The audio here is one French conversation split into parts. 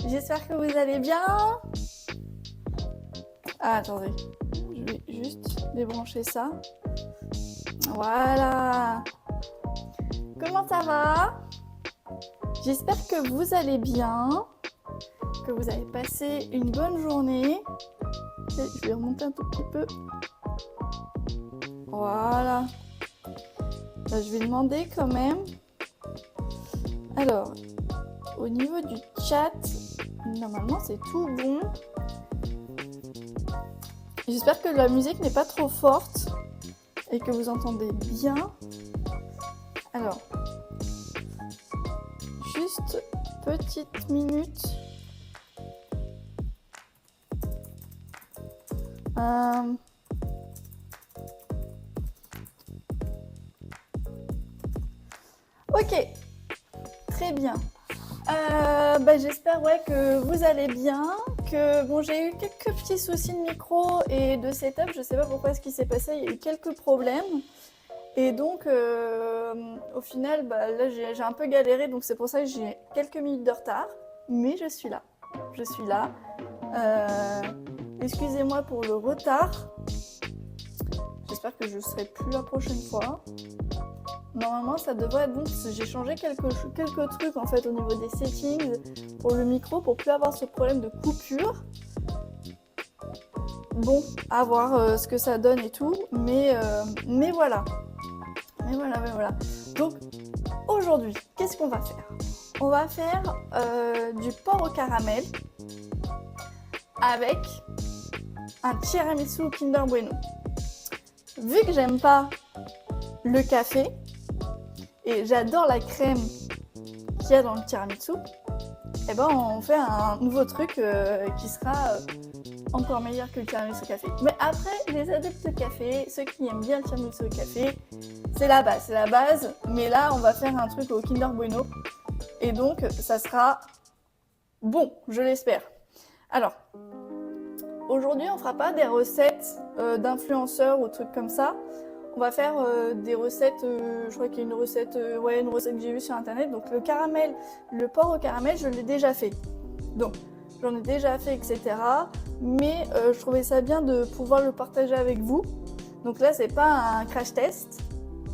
j'espère que vous allez bien. Ah, attendez, je vais juste débrancher ça. Voilà. Comment ça va? J'espère que vous allez bien, que vous avez passé une bonne journée. Je vais remonter un tout petit peu. Voilà. Là, je vais demander quand même. Alors, au niveau du chat, normalement c'est tout bon. J'espère que la musique n'est pas trop forte et que vous entendez bien. Alors, juste petite minute. Ok, très bien. J'espère que vous allez bien, que bon, j'ai eu quelques petits soucis de micro et de setup, je sais pas pourquoi ce qui s'est passé, il y a eu quelques problèmes et donc au final là j'ai un peu galéré, donc c'est pour ça que j'ai quelques minutes de retard, mais je suis là. Excusez-moi pour le retard, j'espère que je serai plus la prochaine fois. Normalement ça devrait être bon parce que j'ai changé quelques trucs en fait au niveau des settings pour le micro pour plus avoir ce problème de coupure. Bon, à voir ce que ça donne et tout, mais voilà. Mais voilà. Donc aujourd'hui, qu'est-ce qu'on va faire? On va faire du porc au caramel avec un tiramisu Kinder Bueno. Vu que j'aime pas le café, et j'adore la crème qu'il y a dans le tiramisu, et on fait un nouveau truc qui sera encore meilleur que le tiramisu au café. Mais après, les adeptes de café, ceux qui aiment bien le tiramisu au café, c'est la base. Mais là, on va faire un truc au Kinder Bueno. Et donc, ça sera bon, je l'espère. Alors, aujourd'hui, on fera pas des recettes d'influenceurs ou trucs comme ça. On va faire des recettes, je crois qu'il y a une recette que j'ai vue sur internet. Donc le porc au caramel, je l'ai déjà fait. Donc j'en ai déjà fait, etc. Mais je trouvais ça bien de pouvoir le partager avec vous. Donc là, c'est pas un crash test.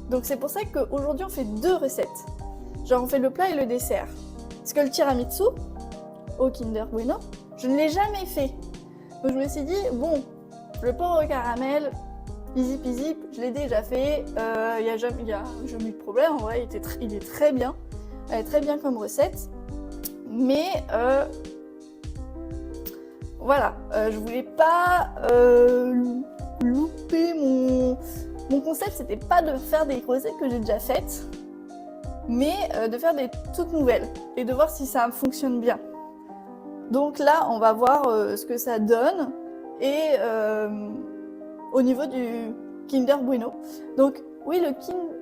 Donc c'est pour ça qu'aujourd'hui, on fait deux recettes. Genre on fait le plat et le dessert. Parce que le tiramisu au Kinder Bueno, je ne l'ai jamais fait. Donc je me suis dit, bon, le porc au caramel, easy peasy, je l'ai déjà fait, il n'y a jamais eu de problème, en vrai il est très bien, très bien comme recette, mais voilà, je voulais pas louper mon concept, c'était pas de faire des recettes que j'ai déjà faites, mais de faire des toutes nouvelles et de voir si ça fonctionne bien. Donc là, on va voir ce que ça donne et au niveau du Kinder Bueno. Donc oui,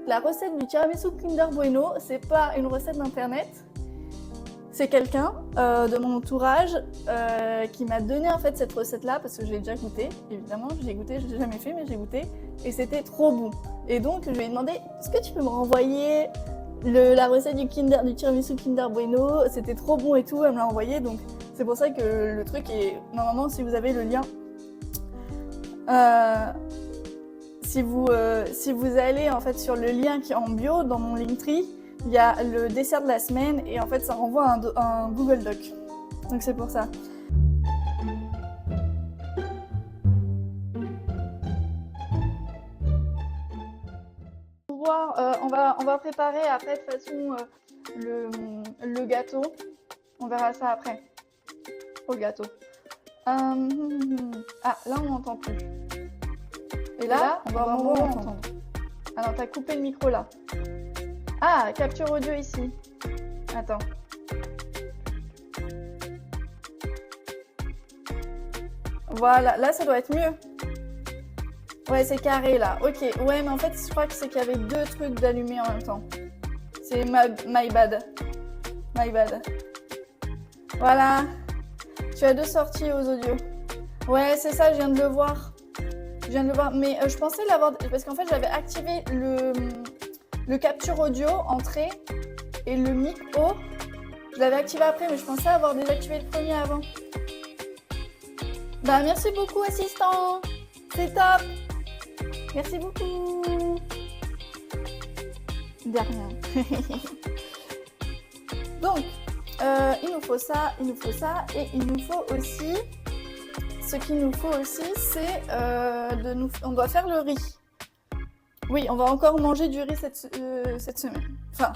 la recette du tiramisu Kinder Bueno, c'est pas une recette d'internet. C'est quelqu'un de mon entourage qui m'a donné en fait cette recette-là parce que j'ai déjà goûté, évidemment. J'ai goûté, je l'ai jamais fait, mais j'ai goûté et c'était trop bon. Et donc je lui ai demandé, est-ce que tu peux me renvoyer la recette du tiramisu Kinder Bueno? C'était trop bon et tout, elle me l'a envoyé. Donc c'est pour ça que le truc est normalement, si vous avez le lien. Si vous allez en fait sur le lien qui est en bio dans mon Linktree, il y a le dessert de la semaine et en fait ça renvoie un Google Doc. Donc c'est pour ça. On va préparer après de toute façon le gâteau. On verra ça après. Au gâteau. Ah, là on n'entend plus. Et là, on va vraiment entendre. Alors, t'as coupé le micro là. Ah, capture audio ici. Attends. Voilà, là ça doit être mieux. Ouais, c'est carré là. Ok, ouais, mais en fait, je crois que c'est qu'il y avait deux trucs d'allumés en même temps. C'est my bad. Voilà. Tu as deux sorties aux audios. Ouais, c'est ça, je viens de le voir. Mais je pensais l'avoir parce qu'en fait j'avais activé le capture audio entrée et le micro Je l'avais activé après, mais je pensais avoir désactivé le premier avant. Bah, merci beaucoup, assistant. C'est top. Merci beaucoup. De rien. Donc, il nous faut ça, et il nous faut aussi... Ce qu'il nous faut aussi, c'est on doit faire le riz. Oui, on va encore manger du riz cette semaine. Enfin,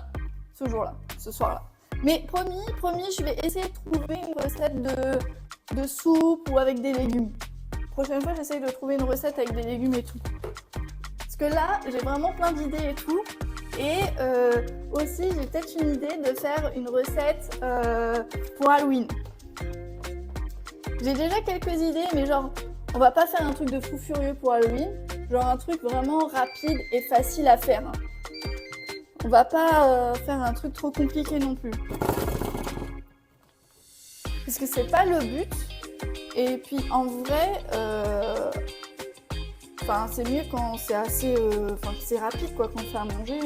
ce jour-là, ce soir-là. Mais promis, je vais essayer de trouver une recette de soupe ou avec des légumes. Prochaine fois, j'essaye de trouver une recette avec des légumes et tout. Parce que là, j'ai vraiment plein d'idées et tout. Et aussi, j'ai peut-être une idée de faire une recette pour Halloween. J'ai déjà quelques idées, mais genre, on va pas faire un truc de fou furieux pour Halloween. Genre un truc vraiment rapide et facile à faire. On va pas faire un truc trop compliqué non plus. Parce que c'est pas le but. Et puis en vrai, c'est mieux quand c'est assez, que c'est rapide quoi, quand on fait à manger.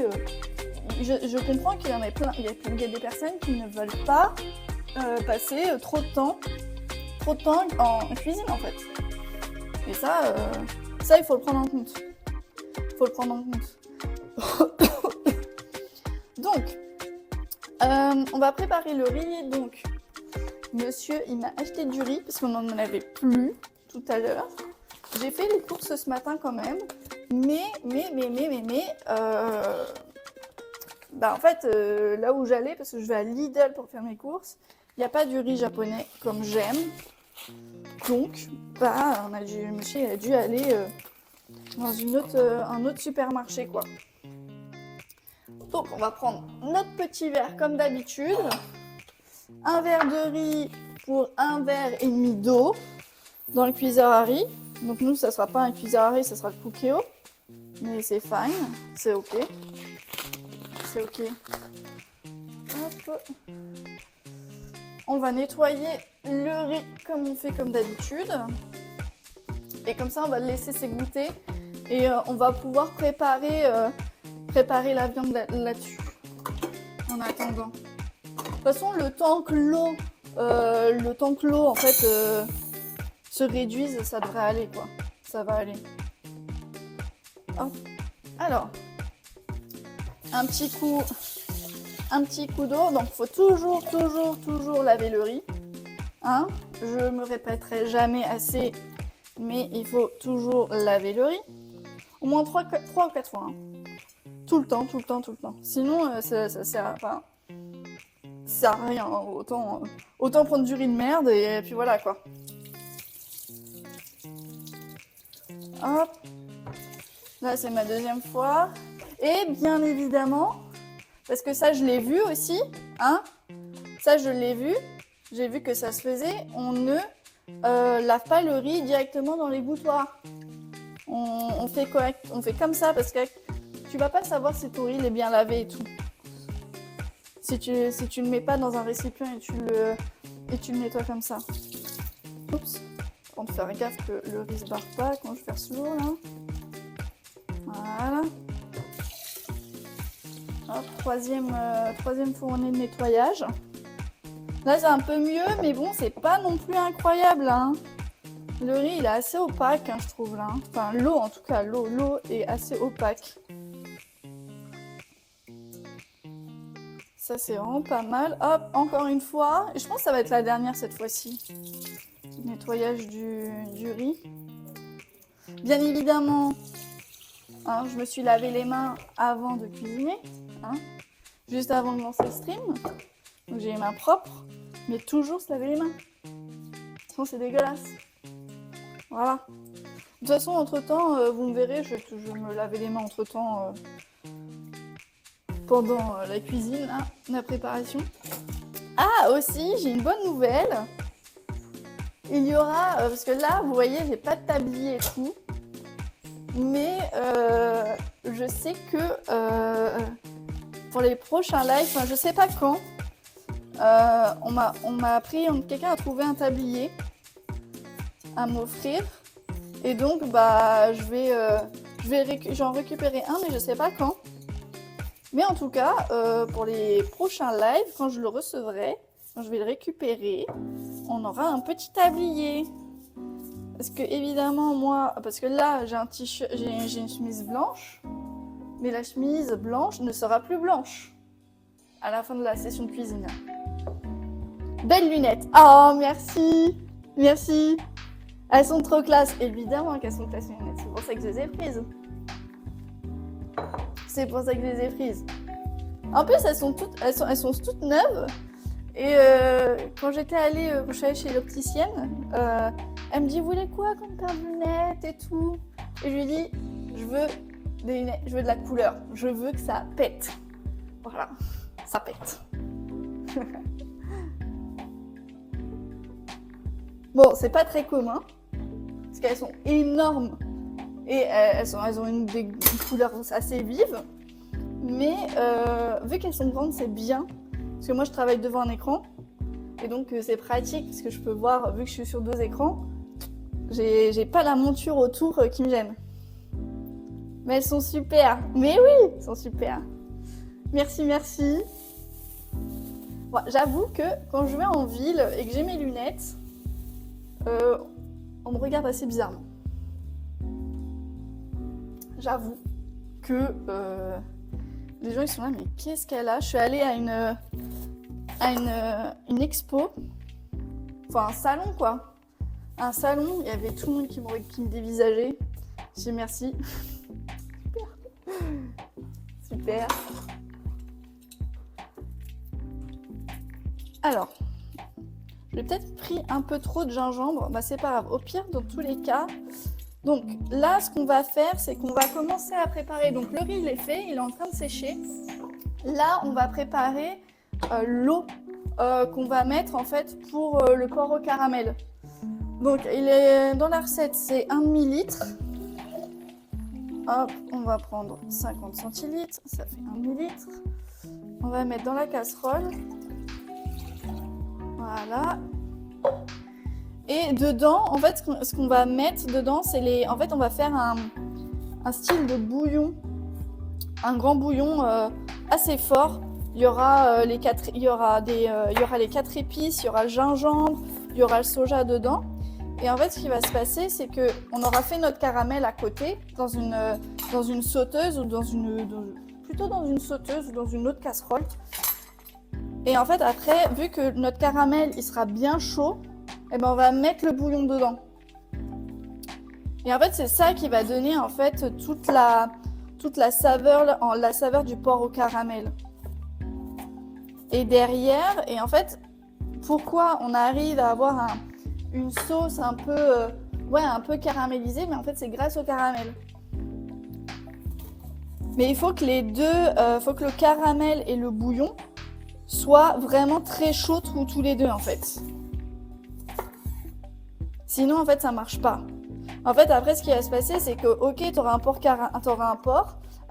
Je comprends qu'il y en a plein, il y a des personnes qui ne veulent pas passer trop de temps en cuisine en fait. Et ça, il faut le prendre en compte. Donc, on va préparer le riz. Donc, monsieur, il m'a acheté du riz parce qu'on n'en avait plus tout à l'heure. J'ai fait les courses ce matin quand même. Mais, en fait, là où j'allais, parce que je vais à Lidl pour faire mes courses, il n'y a pas du riz japonais comme j'aime. Donc, monsieur a dû aller dans un autre supermarché, quoi. Donc, on va prendre notre petit verre comme d'habitude. Un verre de riz pour un verre et demi d'eau dans le cuiseur à riz. Donc, nous, ça ne sera pas un cuiseur à riz, ça sera le Cookéo. Mais c'est fine, c'est ok. C'est ok. Hop. On va nettoyer le riz comme on fait comme d'habitude. Et comme ça, on va le laisser s'égoutter. Et on va pouvoir préparer la viande là-dessus. En attendant. De toute façon, le temps que l'eau en fait se réduise, ça devrait aller quoi. Ça va aller. Hop. Alors, un petit coup d'eau. Donc, il faut toujours laver le riz. Hein, je me répéterai jamais assez, mais il faut toujours laver le riz. Au moins 3 ou 4 fois. Hein. Tout le temps. Sinon, ça sert à rien. Hein. Autant prendre du riz de merde et puis voilà quoi. Hop. Là, c'est ma deuxième fois. Et bien évidemment, parce que ça, je l'ai vu aussi. Hein, ça, je l'ai vu. J'ai vu que ça se faisait. On ne lave pas le riz directement dans les boutoirs. On fait comme ça parce que tu vas pas savoir si ton riz est bien lavé et tout. Si tu le mets pas dans un récipient et tu le nettoies comme ça. Oups. On va faire gaffe que le riz se barre pas quand je verse l'eau là. Voilà. Hop, troisième fournée de nettoyage. Là, c'est un peu mieux, mais bon, c'est pas non plus incroyable. Hein. Le riz, il est assez opaque, hein, je trouve, là. Enfin, l'eau, en tout cas, l'eau est assez opaque. Ça, c'est vraiment pas mal. Hop, encore une fois. Je pense que ça va être la dernière cette fois-ci. Nettoyage du riz. Bien évidemment, hein, je me suis lavé les mains avant de cuisiner. Hein, juste avant de lancer le stream. Donc j'ai les mains propres, mais toujours se laver les mains. Sinon c'est dégueulasse. Voilà. De toute façon, entre-temps, vous me verrez, je me laver les mains entre-temps pendant la cuisine, hein, la préparation. Ah, aussi, j'ai une bonne nouvelle. Il y aura, parce que là, vous voyez, j'ai pas de tablier et tout. Mais je sais que pour les prochains lives, enfin, je sais pas quand, on m'a appris, quelqu'un a trouvé un tablier à m'offrir. Et donc, j'en récupérer un, mais je sais pas quand. Mais en tout cas, pour les prochains lives, quand je le recevrai, je vais le récupérer. On aura un petit tablier. Parce que évidemment, moi, parce que là, j'ai un t-shirt, j'ai une chemise blanche. Mais la chemise blanche ne sera plus blanche à la fin de la session de cuisine. Belles lunettes. Oh, merci. Merci. Elles sont trop classe. Évidemment qu'elles sont classe, les lunettes. C'est pour ça que je les ai prises. C'est pour ça que je les ai prises. En plus, elles sont toutes neuves. Et quand j'étais allée, quand je suis allée chez l'opticienne, elle me dit, vous voulez quoi comme paire de lunettes et tout? Et je lui dis, je veux des lunettes, je veux de la couleur. Je veux que ça pète. Voilà, ça pète. Bon, c'est pas très commun, parce qu'elles sont énormes et elles ont des couleurs assez vives. Mais vu qu'elles sont grandes, c'est bien, parce que moi je travaille devant un écran, et donc c'est pratique, parce que je peux voir, vu que je suis sur 2 écrans, j'ai pas la monture autour qui me gêne. Mais elles sont super, mais oui, elles sont super. Merci, merci. Bon, j'avoue que quand je vais en ville et que j'ai mes lunettes, on me regarde assez bizarrement. J'avoue que les gens ils sont là, mais qu'est-ce qu'elle a? Je suis allée à une expo, enfin un salon quoi. Un salon, il y avait tout le monde qui me dévisageait. J'ai dit merci. Super. Super. Alors, j'ai peut-être pris un peu trop de gingembre, bah c'est pas grave. Au pire, dans tous les cas. Donc là, ce qu'on va faire, c'est qu'on va commencer à préparer. Donc le riz, il est fait, il est en train de sécher. Là, on va préparer l'eau qu'on va mettre en fait pour le porc au caramel. Donc il est dans la recette, c'est 1 demi-litre. Hop, on va prendre 50 centilitres, ça fait 1 demi-litre. On va mettre dans la casserole. Voilà. Et dedans, en fait, ce qu'on va mettre dedans, c'est les. En fait, on va faire un style de bouillon, un grand bouillon assez fort. Il y aura les 4 épices, il y aura le gingembre, il y aura le soja dedans. Et en fait, ce qui va se passer, c'est que on aura fait notre caramel à côté dans une sauteuse ou plutôt dans une sauteuse ou dans une autre casserole. Et en fait, après, vu que notre caramel il sera bien chaud, eh ben, on va mettre le bouillon dedans. Et en fait, c'est ça qui va donner en fait toute la saveur du porc au caramel. Et derrière, et en fait, pourquoi on arrive à avoir une sauce un peu caramélisée, mais en fait, c'est grâce au caramel. Mais il faut que faut que le caramel et le bouillon soient vraiment très chauds tous les deux en fait. Sinon, en fait, ça marche pas. En fait, après, ce qui va se passer, c'est que, ok, t'auras un porc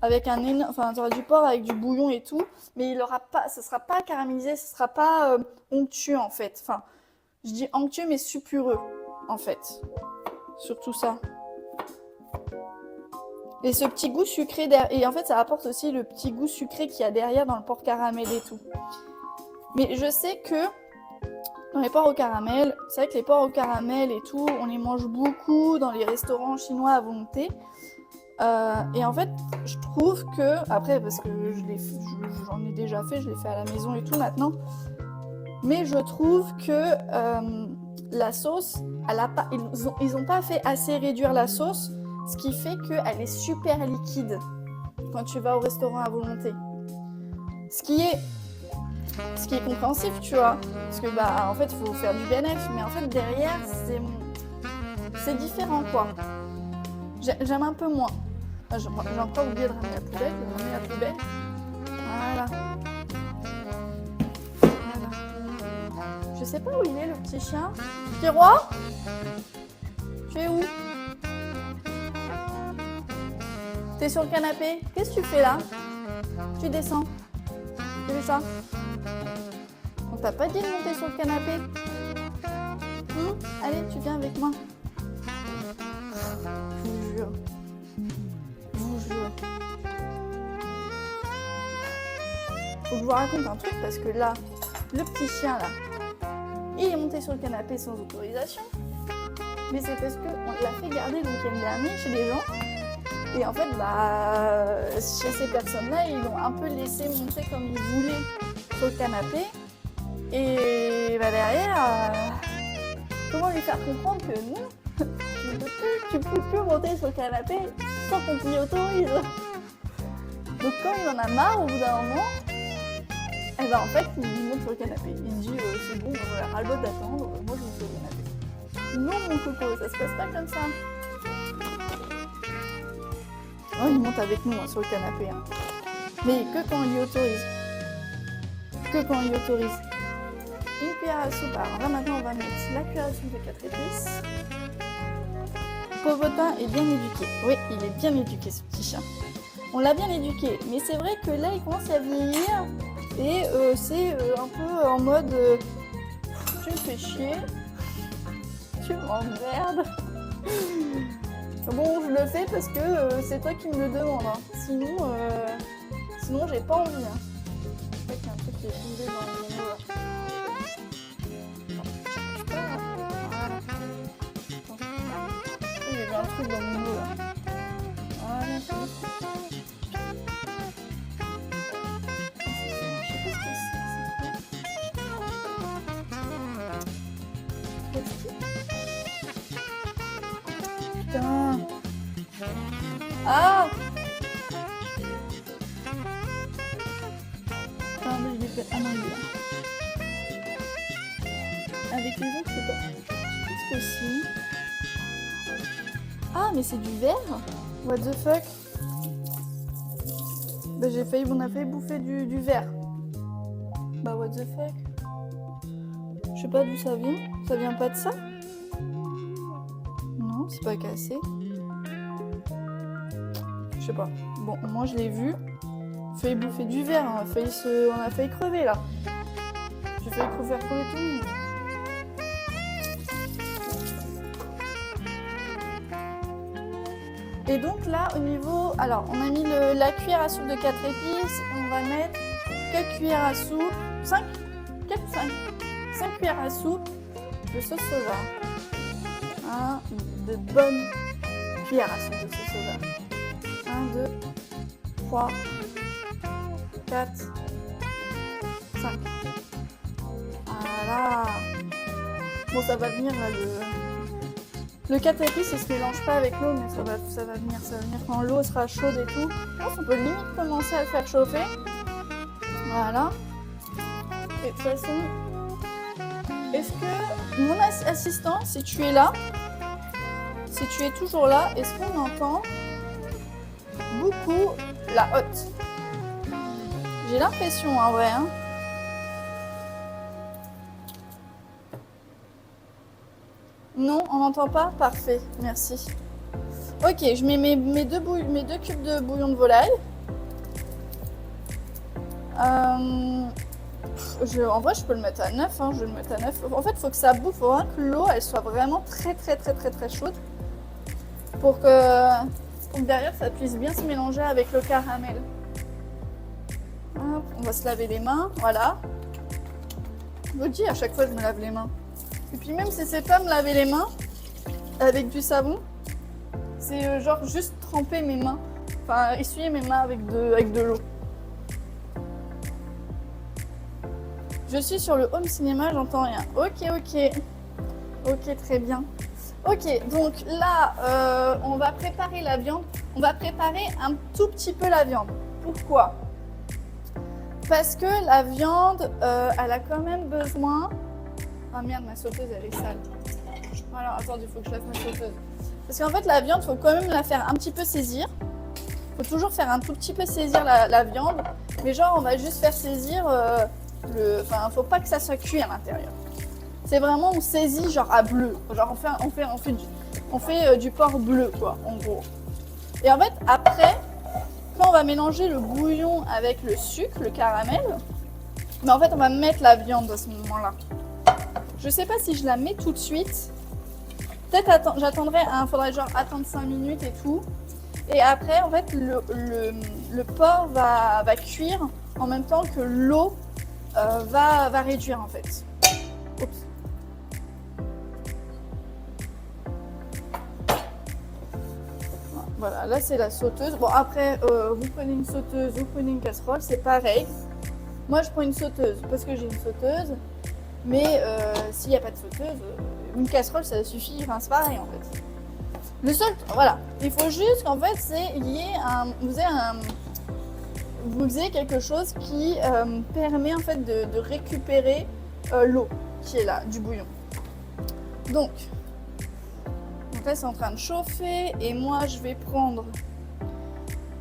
avec t'auras du porc avec du bouillon et tout, mais ce sera pas caramélisé, ce sera pas onctueux, en fait. Enfin, je dis onctueux, mais sulfureux, en fait. Surtout ça. Et ce petit goût sucré et en fait, ça apporte aussi le petit goût sucré qu'il y a derrière dans le porc caramel et tout. Mais je sais que dans les porcs au caramel, c'est vrai que les porcs au caramel et tout, on les mange beaucoup dans les restaurants chinois à volonté. Et en fait, je trouve que, après, parce que j'en ai déjà fait, je l'ai fait à la maison et tout maintenant, mais je trouve que la sauce, ils n'ont pas fait assez réduire la sauce, ce qui fait qu'elle est super liquide quand tu vas au restaurant à volonté. Ce qui est compréhensif, tu vois, parce que en fait, il faut faire du bénéfice, mais en fait, derrière, c'est différent, quoi. J'aime un peu moins. J'ai encore oublié de ramener la poubelle, je vais ramener la poubelle. Voilà. Je sais pas où il est, le petit chien. Petit roi ? Tu es où ? T'es sur le canapé ? Qu'est-ce que tu fais là ? Tu descends. Tu fais ça ? On t'a pas dit de monter sur le canapé ? Allez, tu viens avec moi. Je vous jure. Je vous jure. Faut que je vous raconte un truc parce que là, le petit chien là, Il est monté sur le canapé sans autorisation. Mais c'est parce qu'on l'a fait garder le week-end dernier chez des gens. Et en fait, chez ces personnes-là, ils l'ont un peu laissé monter comme ils voulaient sur le canapé. Et derrière, comment lui faire comprendre que non, tu peux plus monter sur le canapé sans qu'on t'y autorise. Donc quand il en a marre au bout d'un moment, en fait, il monte sur le canapé. Il dit c'est bon, on a ras-le-bol d'attendre, moi je monte sur le canapé. Non mon coco, ça se passe pas comme ça. Oh, il monte avec nous sur le canapé. Hein. Mais que quand on lui autorise. Que quand on lui autorise. Une cuillère à soupe. Alors là maintenant on va mettre la cuillère à soupe de 4 épices. Popotin est bien éduqué. Oui, il est bien éduqué ce petit chat. On l'a bien éduqué. Mais c'est vrai que là il commence à vieillir. Et c'est un peu en mode tu me fais chier. Tu m'emmerdes. Bon, je le fais parce que c'est toi qui me le demandes. Hein. Sinon j'ai pas envie. Hein. Je crois qu'il y a un truc qui est tombé dans mon eau là. J'arrive pas. Voilà. Il y avait un truc dans mon eau là. Voilà, c'est bon. Je sais pas ce que c'est. Putain. Ah! Ah non, il est là. Avec les autres, c'est pas. Qu'est-ce que c'est? Ah, mais c'est du verre? What the fuck? Bah, on a failli bouffer du verre. Bah, what the fuck? Je sais pas d'où ça vient. Ça vient pas de ça? Non, c'est pas cassé. Je sais pas. Bon, moi je l'ai vu. On a failli bouffer du verre. On a failli crever là. J'ai failli faire crever tout le monde. Et donc là, au niveau... Alors, on a mis la cuillère à soupe de 4 épices. On va mettre 4 cuillères à soupe. 5 cuillères à soupe de sauce soja. De bonnes cuillères à soupe de sauce soja. 1, 2, 3, 4, 5. Voilà. Bon, ça va venir là, le 4 épices, il se mélange pas avec l'eau, mais ça va venir quand l'eau sera chaude et tout. Je pense qu'on peut limite commencer à le faire chauffer. Voilà. Et de toute façon, est-ce que mon assistant, si tu es là, si tu es toujours là, est-ce qu'on entend beaucoup la hotte? J'ai l'impression, en vrai. Hein. Non, on n'entend pas? Parfait, merci. Ok, je mets mes deux cubes de bouillon de volaille. En vrai, je peux le mettre à 9. Hein, je vais le mettre à 9. En fait, il faut que ça bouffe. Il faut que l'eau elle soit vraiment très chaude pour que derrière ça puisse bien se mélanger avec le caramel. Hop, on va se laver les mains, voilà. Je vous dis, à chaque fois, je me lave les mains. Et puis même si c'est pas me laver les mains avec du savon, c'est genre juste tremper mes mains, enfin essuyer mes mains avec de l'eau. Je suis sur le home cinéma, j'entends rien. Ok, très bien. Ok, donc là, on va préparer la viande. On va préparer un tout petit peu la viande. Pourquoi? Parce que la viande, elle a quand même besoin... Ah merde, ma sauteuse, elle est sale. Voilà, attendez, il faut que je lave ma sauteuse. Parce qu'en fait, la viande, il faut quand même la faire un petit peu saisir. Il faut toujours faire un tout petit peu saisir la viande. Mais genre, on va juste faire saisir Enfin, faut pas que ça soit cuit à l'intérieur. C'est vraiment, on saisit genre à bleu. Genre, on fait du porc bleu, quoi, en gros. Et en fait, après, quand on va mélanger le bouillon avec le sucre, le caramel, mais en fait, on va mettre la viande à ce moment-là. Je sais pas si je la mets tout de suite. Peut-être j'attendrai, faudrait genre attendre 5 minutes et tout. Et après, en fait, le porc va cuire en même temps que l'eau va réduire, en fait. Oups. Voilà, là c'est la sauteuse. Bon après, vous prenez une sauteuse, vous prenez une casserole, c'est pareil. Moi je prends une sauteuse parce que j'ai une sauteuse. Mais s'il n'y a pas de sauteuse, une casserole ça suffit, enfin c'est pareil en fait. Le seul, voilà, il faut juste qu'en fait vous ayez quelque chose qui permet en fait de récupérer l'eau qui est là, du bouillon. Donc là c'est en train de chauffer et moi je vais prendre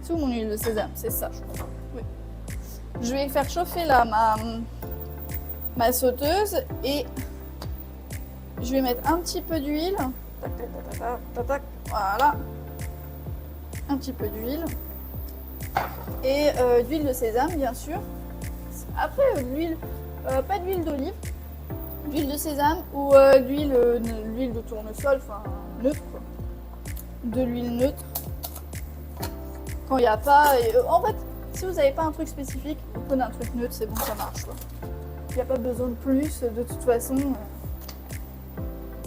tout mon huile de sésame, c'est ça je crois. Oui. Je vais faire chauffer là ma sauteuse et je vais mettre un petit peu d'huile. Tac, tac, tac, tac, tac, tac, voilà. Un petit peu d'huile. Et d'huile de sésame, bien sûr. Après, l'huile, pas d'huile d'olive, d'huile de sésame ou l'huile de tournesol, enfin neutre, quoi. De l'huile neutre. Quand il n'y a pas. En fait, si vous n'avez pas un truc spécifique, vous prenez un truc neutre, c'est bon, ça marche, quoi. Il n'y a pas besoin de plus, de toute façon.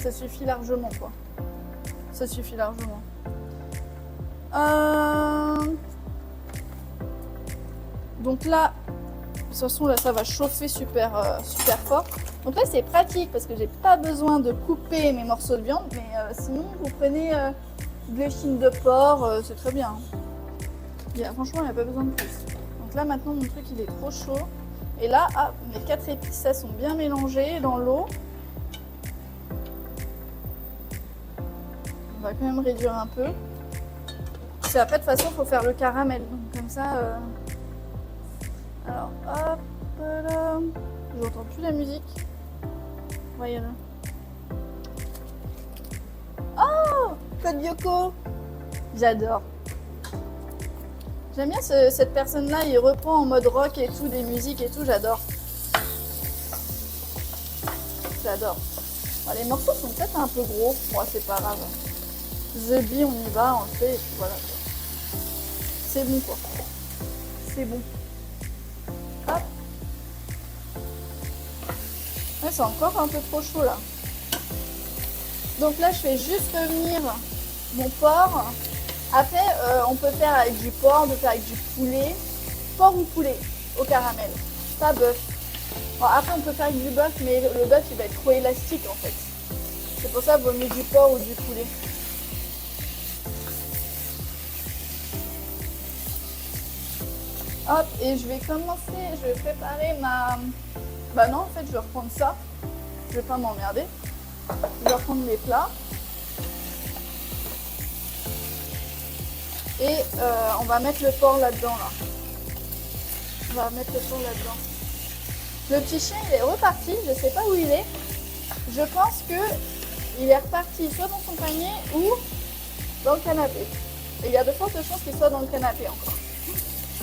Ça suffit largement, quoi. Ça suffit largement. Donc là, de toute façon, là, ça va chauffer super fort. Donc là, c'est pratique parce que j'ai pas besoin de couper mes morceaux de viande. Mais sinon, vous prenez de l'échine de porc, c'est très bien. Franchement, il n'y a pas besoin de plus. Donc là, maintenant, mon truc, il est trop chaud. Et là, mes 4 épices, ça sont bien mélangées dans l'eau. On va quand même réduire un peu. Parce qu'après, de toute façon, il faut faire le caramel. Donc comme ça... Alors, hop là. J'entends plus la musique. Voyez-le. Oh, Code Lyoko. J'adore. J'aime bien cette personne-là. Il reprend en mode rock et tout, des musiques et tout. J'adore. J'adore. Bon, les morceaux sont peut-être un peu gros. Bon, c'est pas grave. The Bee, on y va, on le fait et puis voilà. C'est bon quoi. C'est bon. Hop. Ouais, c'est encore un peu trop chaud là. Donc là, je fais juste revenir mon porc. Après, on peut faire avec du porc, on peut faire avec du poulet. Porc ou poulet au caramel. Pas bœuf. Bon, après, on peut faire avec du bœuf, mais le bœuf, il va être trop élastique en fait. C'est pour ça qu'il vaut mieux du porc ou du poulet. Hop, et je vais commencer, je vais préparer ma... Bah non, en fait, je vais reprendre ça. Je vais pas m'emmerder. Je vais reprendre les plats. Et on va mettre le porc là-dedans, là. On va mettre le porc là-dedans. Le petit chien, il est reparti. Je sais pas où il est. Je pense que il est reparti soit dans son panier ou dans le canapé. Et il y a de fortes chances qu'il soit dans le canapé encore.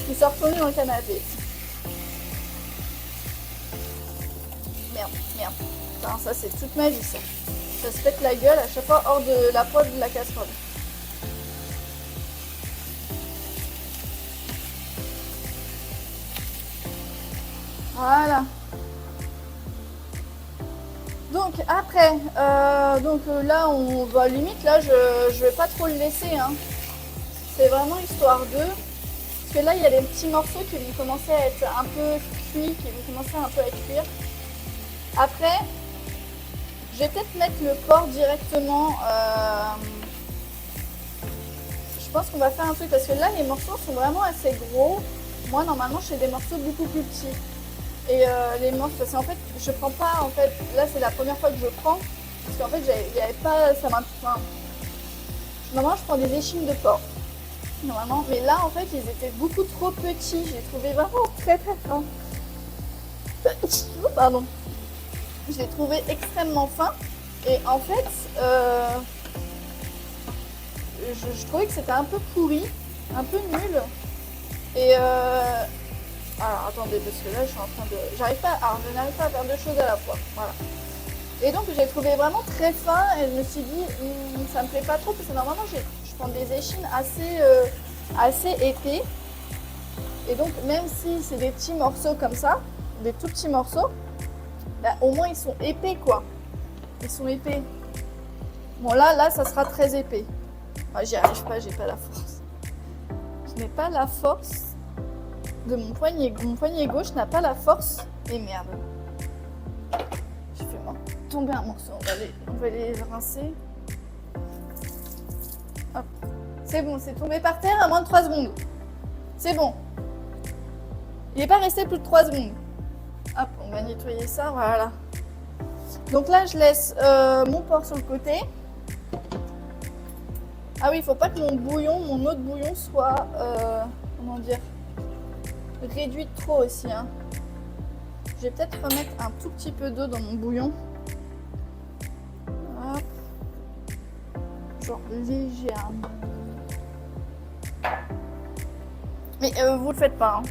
Il s'est retourné dans le canapé. Merde, merde. Enfin, ça, c'est toute ma vie, ça. Ça se pète la gueule à chaque fois hors de la poêle de la casserole. Voilà. Donc après, là on va limite, là je vais pas trop le laisser, hein. C'est vraiment histoire de... Parce que là il y a des petits morceaux qui vont commencer à être un peu cuits, qui vont commencer un peu à cuire. Après, je vais peut-être mettre le porc directement. Je pense qu'on va faire un truc parce que là les morceaux sont vraiment assez gros. Moi normalement je fais des morceaux beaucoup plus petits. Et les morceaux, parce qu'en fait je prends pas, en fait, là c'est la première fois que je prends. Parce qu'en fait j'avais pas, ça m'a... Enfin, normalement je prends des échines de porc. Normalement, mais là en fait ils étaient beaucoup trop petits. J'ai trouvé vraiment très fin. Pardon. Je l'ai trouvé extrêmement fin. Et en fait, je trouvais que c'était un peu pourri, un peu nul. Et alors attendez, parce que là je suis en train de... je n'arrive pas à faire deux choses à la fois. Voilà. Et donc j'ai trouvé vraiment très fin et je me suis dit, ça me plaît pas trop parce que normalement je prends des échines assez épais. Et donc même si c'est des petits morceaux comme ça, des tout petits morceaux, bah, au moins ils sont épais quoi. Ils sont épais. Bon là ça sera très épais. Ah, j'y arrive pas, j'ai pas la force. Je n'ai pas la force de mon poignet. Mon poignet gauche n'a pas la force. Et merde. J'ai fait tomber un morceau. On va les rincer. Hop. C'est bon, c'est tombé par terre à moins de 3 secondes. C'est bon. Il n'est pas resté plus de 3 secondes. Hop, on va nettoyer ça, voilà. Donc là, je laisse mon porc sur le côté. Ah oui, il ne faut pas que mon eau de bouillon soit, comment dire, réduite trop aussi. Hein. Je vais peut-être remettre un tout petit peu d'eau dans mon bouillon. Hop. Genre légèrement. Mais vous le faites pas. Hein.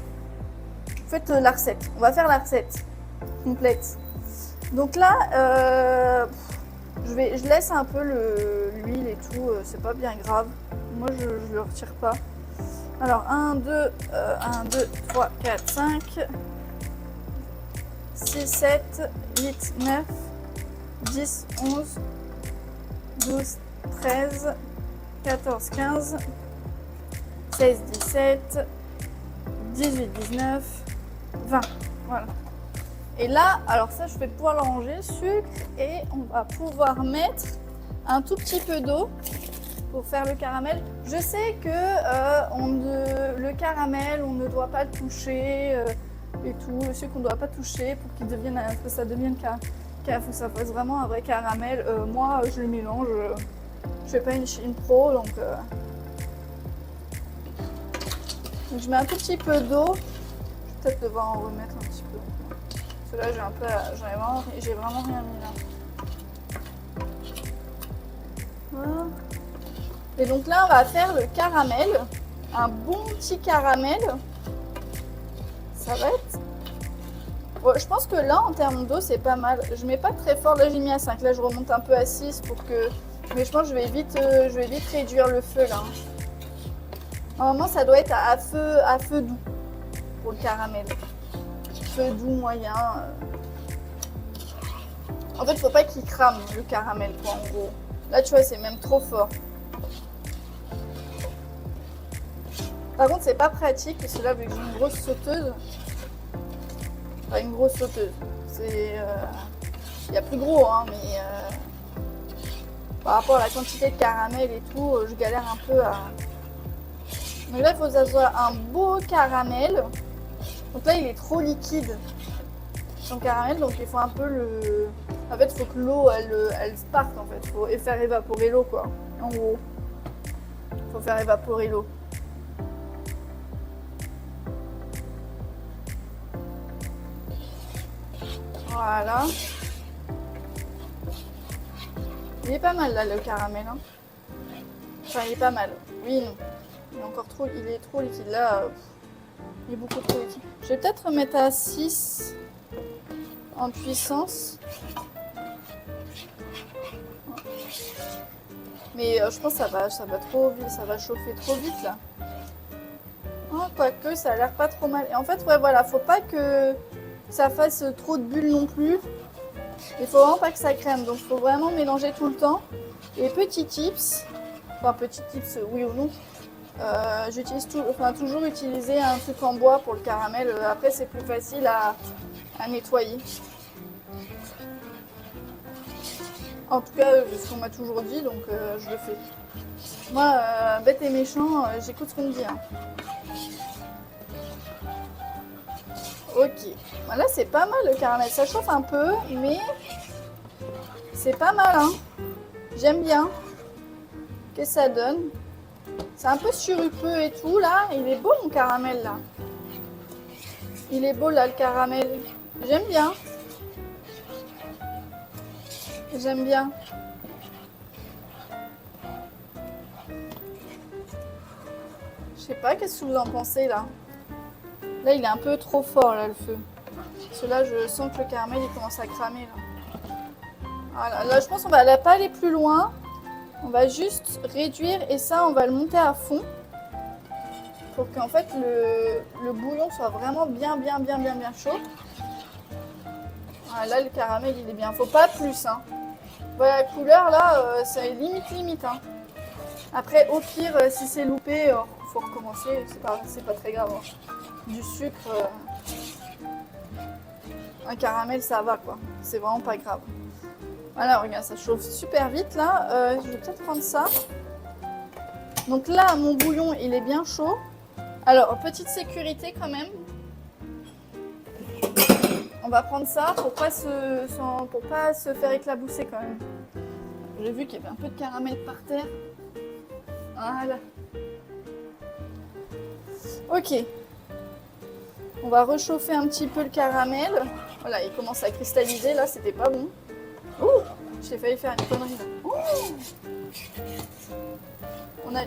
Vous faites la recette. On va faire la recette complète. Donc là, je laisse un peu l'huile et tout. C'est pas bien grave. Moi, je le retire pas. Alors, 1, 2, 3, 4, 5, 6, 7, 8, 9, 10, 11, 12, 13, 14, 15, 16, 17, 18, 19, 20. Voilà. Et là, alors ça, je vais pouvoir le ranger, sucre, et on va pouvoir mettre un tout petit peu d'eau pour faire le caramel. Je sais que le caramel, on ne doit pas le toucher et tout. Je sais qu'on ne doit pas toucher pour qu'il devienne, que ça devienne faut que ça fasse vraiment un vrai caramel. Moi, je le mélange. Je fais pas une pro, donc je mets un tout petit peu d'eau. Je vais peut-être devoir en remettre un petit peu. Parce que là, j'ai vraiment rien mis là. Voilà. Et donc là, on va faire le caramel. Un bon petit caramel. Ça va être... Ouais, je pense que là, en termes d'eau, c'est pas mal. Je mets pas très fort. Là, j'ai mis à 5. Là, je remonte un peu à 6 pour que... Mais je pense que je vais vite réduire le feu là. Normalement, ça doit être à feu doux pour le caramel. Feu doux moyen. En fait, faut pas qu'il crame le caramel, quoi, en gros. Là, tu vois, c'est même trop fort. Par contre, c'est pas pratique parce que là, vu que j'ai une grosse sauteuse, enfin une grosse sauteuse, c'est, il y a plus gros, hein, mais par rapport à la quantité de caramel et tout, je galère un peu à. Donc là, il faut que ça soit un beau caramel. Donc là, il est trop liquide, son caramel, donc il faut un peu le... En fait, il faut que l'eau, elle parte, en fait. Il faut faire évaporer l'eau, quoi. En gros. Il faut faire évaporer l'eau. Voilà. Il est pas mal, là, le caramel. Hein. Enfin, il est pas mal. Oui, non. Il est trop liquide. Là, il est beaucoup trop liquide. Je vais peut-être remettre à 6 en puissance. Mais je pense que ça va trop vite, ça va chauffer trop vite là. Oh, quoique, ça a l'air pas trop mal. Et en fait, ouais, voilà, faut pas que ça fasse trop de bulles non plus. Il faut vraiment pas que ça crème, donc il faut vraiment mélanger tout le temps. Et petit tips, enfin petit tips, oui ou non, j'utilise toujours utiliser un truc en bois pour le caramel. Après, c'est plus facile à nettoyer. En tout cas, c'est ce qu'on m'a toujours dit, donc je le fais. Moi, bête et méchant, j'écoute ce qu'on me dit. Hein. Ok, là c'est pas mal le caramel, ça chauffe un peu, mais c'est pas mal. Hein. J'aime bien. Qu'est-ce que ça donne? C'est un peu sirupeux et tout, là. Il est beau mon caramel, là. Il est beau, là, le caramel. J'aime bien. J'aime bien. Je sais pas, qu'est-ce que vous en pensez là? Là, il est un peu trop fort là le feu. Parce que là, je sens que le caramel il commence à cramer là. Voilà, là, je pense qu'on va pas aller plus loin. On va juste réduire et ça, on va le monter à fond. Pour qu'en fait le bouillon soit vraiment bien chaud. Voilà, là, le caramel il est bien. Faut pas plus. Hein. Voilà, la couleur là, c'est limite. Hein. Après, au pire, si c'est loupé, faut recommencer, c'est pas très grave. Hein. Du sucre, un caramel, ça va quoi. C'est vraiment pas grave. Voilà, regarde, ça chauffe super vite là. Je vais peut-être prendre ça. Donc là, mon bouillon, il est bien chaud. Alors, petite sécurité quand même. On va prendre ça pour pas se faire éclabousser quand même. J'ai vu qu'il y avait un peu de caramel par terre. Voilà. Ok. On va réchauffer un petit peu le caramel. Voilà, il commence à cristalliser. Là, c'était pas bon. Ouh, j'ai failli faire une connerie là.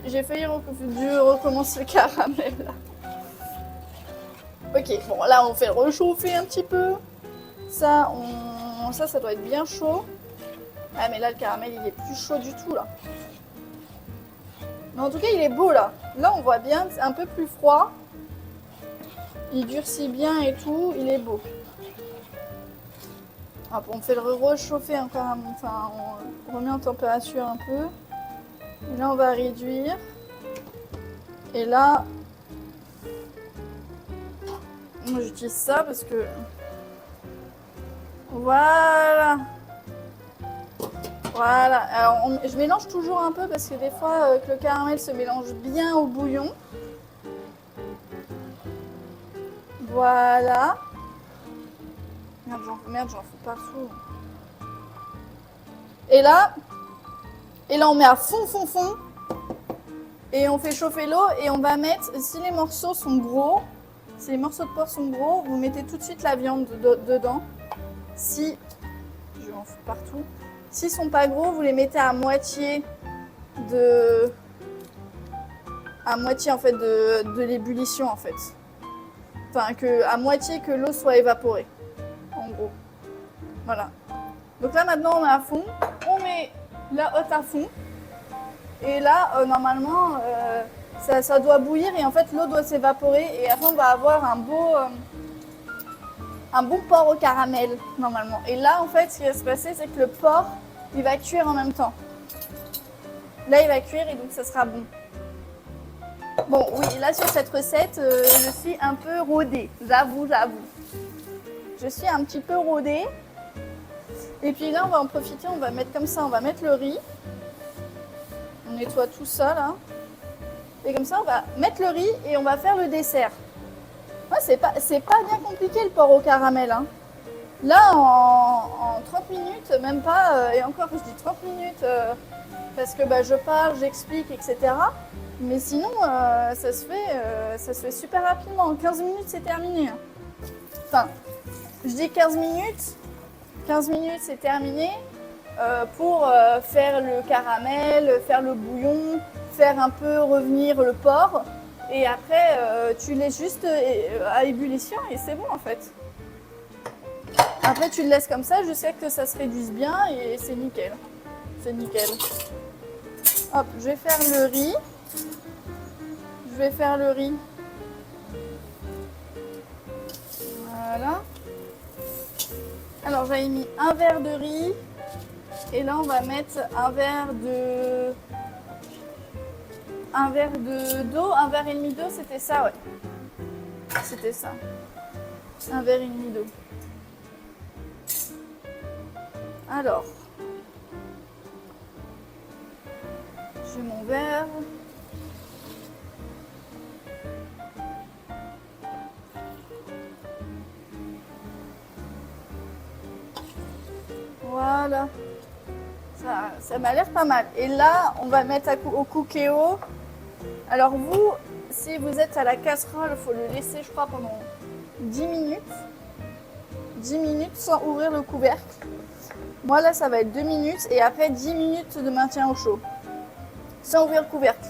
J'ai failli recommencer le caramel là. Ok, bon là on fait réchauffer un petit peu. Ça doit être bien chaud. Ah mais là le caramel il est plus chaud du tout là. Mais en tout cas il est beau là. Là on voit bien, c'est un peu plus froid. Il durcit bien et tout, il est beau. Hop, on fait le réchauffer encore, enfin on remet en température un peu. Et là on va réduire. Et là, moi j'utilise ça parce que voilà. Voilà. Alors je mélange toujours un peu parce que des fois que le caramel se mélange bien au bouillon. Voilà. Merde, j'en fous partout. Et là, on met à fond. Et on fait chauffer l'eau et on va mettre, si les morceaux sont gros, si les morceaux de porc sont gros, vous mettez tout de suite la viande dedans. Si, je m'en fous partout. S'ils sont pas gros, vous les mettez à moitié en fait de l'ébullition en fait. Enfin, à moitié que l'eau soit évaporée. En gros. Voilà. Donc là maintenant on met à fond, on met la hotte à fond. Et là normalement ça doit bouillir et en fait l'eau doit s'évaporer et après on va avoir un bon porc au caramel normalement. Et là en fait ce qui va se passer c'est que le porc il va cuire en même temps. Là il va cuire et donc ça sera bon. Bon oui, là sur cette recette je suis un peu rodée, j'avoue. Je suis un petit peu rodée. Et puis là on va en profiter, on va mettre comme ça, on va mettre le riz. On nettoie tout ça là. Et comme ça on va mettre le riz et on va faire le dessert. Ouais, c'est pas bien compliqué le porc au caramel. Hein. Là en 30 minutes, même pas, et encore je dis 30 minutes parce que je parle, j'explique, etc. Mais sinon ça se fait super rapidement. En 15 minutes c'est terminé. Enfin, je dis 15 minutes c'est terminé. Pour faire le caramel, faire le bouillon, faire un peu revenir le porc. Et après, tu laisses juste à ébullition et c'est bon en fait. Après, tu le laisses comme ça jusqu'à ce que ça se réduise bien et c'est nickel. C'est nickel. Hop, je vais faire le riz. Voilà. Alors, j'avais mis un verre de riz. Et là, on va mettre un verre d'eau, un verre et demi d'eau, c'était ça, ouais. C'était ça. Un verre et demi d'eau. Alors, j'ai mon verre. Voilà. Ça m'a l'air pas mal. Et là, on va mettre au cookéo. Alors vous, si vous êtes à la casserole, il faut le laisser, je crois, pendant 10 minutes. 10 minutes sans ouvrir le couvercle. Moi, là, ça va être 2 minutes. Et après, 10 minutes de maintien au chaud. Sans ouvrir le couvercle.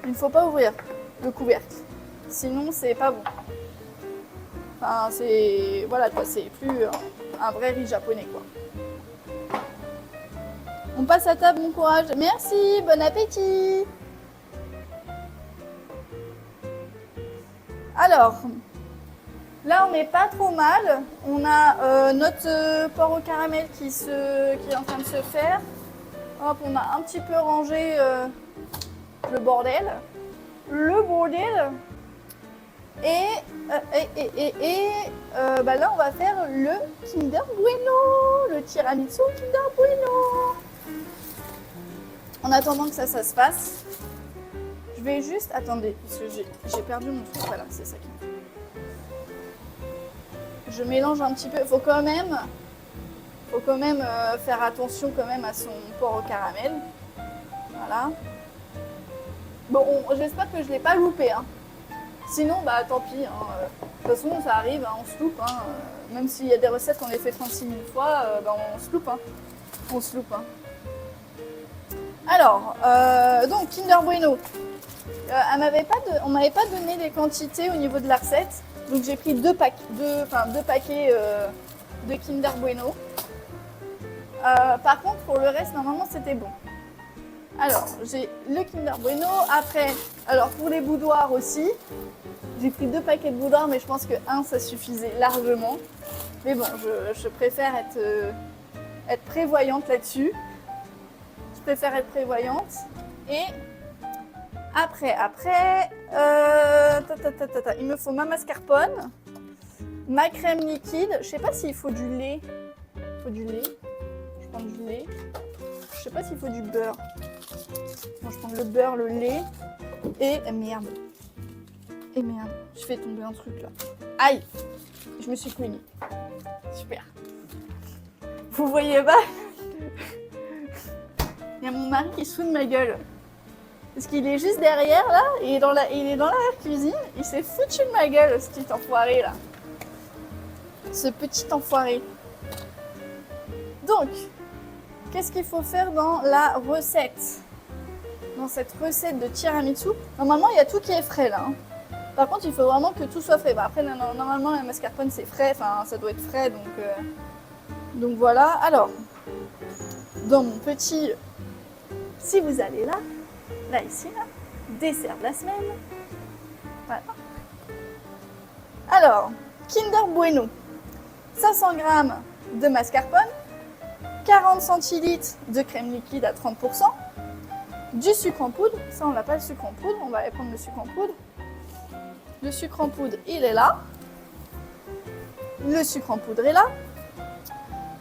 Il ne faut pas ouvrir le couvercle. Sinon, c'est pas bon. Enfin, c'est... Voilà, quoi. C'est plus un vrai riz japonais, quoi. On passe à table, bon courage. Merci, bon appétit. Alors, là on n'est pas trop mal. On a notre porc au caramel qui est en train de se faire. Hop, on a un petit peu rangé le bordel. Le bordel. Et là, on va faire le Kinder Bueno, le tiramisu Kinder Bueno. En attendant que ça se fasse, je vais juste... Attendez, parce que j'ai perdu mon truc. Voilà, c'est ça qui me... Je mélange un petit peu. Faut quand même faire attention quand même à son port au caramel. Voilà. Bon, j'espère que je ne l'ai pas loupé. Hein. Sinon, bah tant pis. Hein. De toute façon, ça arrive, hein, on se loupe. Hein. Même s'il y a des recettes qu'on a fait 36 000 fois, on se loupe. Hein. On se loupe. Hein. Alors, donc Kinder Bueno. On m'avait pas donné les quantités au niveau de la recette. Donc j'ai pris deux paquets de Kinder Bueno. Par contre, pour le reste, normalement, c'était bon. Alors, j'ai le Kinder Bueno. Après, alors pour les boudoirs aussi, j'ai pris 2 paquets de boudoirs, mais je pense que un, ça suffisait largement. Mais bon, je préfère être prévoyante là-dessus. Je préfère être prévoyante. Et après, il me faut ma mascarpone, ma crème liquide. Je sais pas s'il faut du lait. Il faut du lait. Je prends du lait. Je sais pas s'il faut du beurre. Bon, je prends le beurre, le lait et merde. Et merde, je fais tomber un truc là. Aïe, je me suis couignée. Super. Vous voyez pas? Il y a mon mari qui se fout de ma gueule. Parce qu'il est juste derrière là, il est dans l'arrière-cuisine. Il s'est foutu de ma gueule, ce petit enfoiré là. Ce petit enfoiré. Donc, qu'est-ce qu'il faut faire dans la recette? Dans cette recette de tiramisu, normalement il y a tout qui est frais là. Hein. Par contre, il faut vraiment que tout soit frais. Bah, après, normalement la mascarpone c'est frais, enfin ça doit être frais donc voilà. Alors, dans mon petit, si vous allez là ici là, dessert de la semaine. Voilà. Alors, Kinder Bueno, 500 g de mascarpone, 40 centilitres de crème liquide à 30%, du sucre en poudre, ça on n'a pas le sucre en poudre, on va aller prendre le sucre en poudre. Le sucre en poudre, il est là. Le sucre en poudre est là.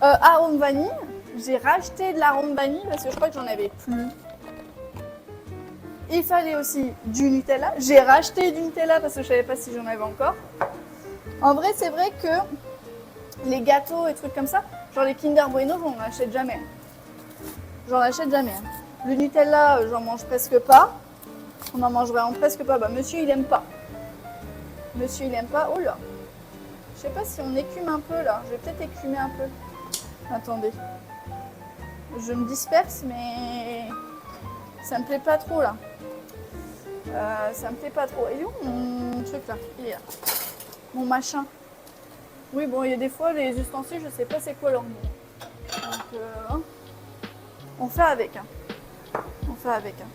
Arôme vanille, j'ai racheté de l'arôme vanille parce que je crois que j'en avais plus. Il fallait aussi du Nutella, j'ai racheté du Nutella parce que je ne savais pas si j'en avais encore. En vrai, c'est vrai que les gâteaux et trucs comme ça, genre les Kinder Bueno, j'en achète jamais. J'en achète jamais. Le Nutella, j'en mange presque pas. On en mange vraiment presque pas. Bah, monsieur, il aime pas. Monsieur, il aime pas. Oh là. Je sais pas si on écume un peu là. Je vais peut-être écumer un peu. Attendez. Je me disperse, mais ça me plaît pas trop là. Ça me plaît pas trop. Et où mon truc là? Il est là. Mon machin. Oui, bon, il y a des fois, les ustensiles, je sais pas c'est quoi leur nom. Donc, on fait avec. Hein. On fait avec. Hein.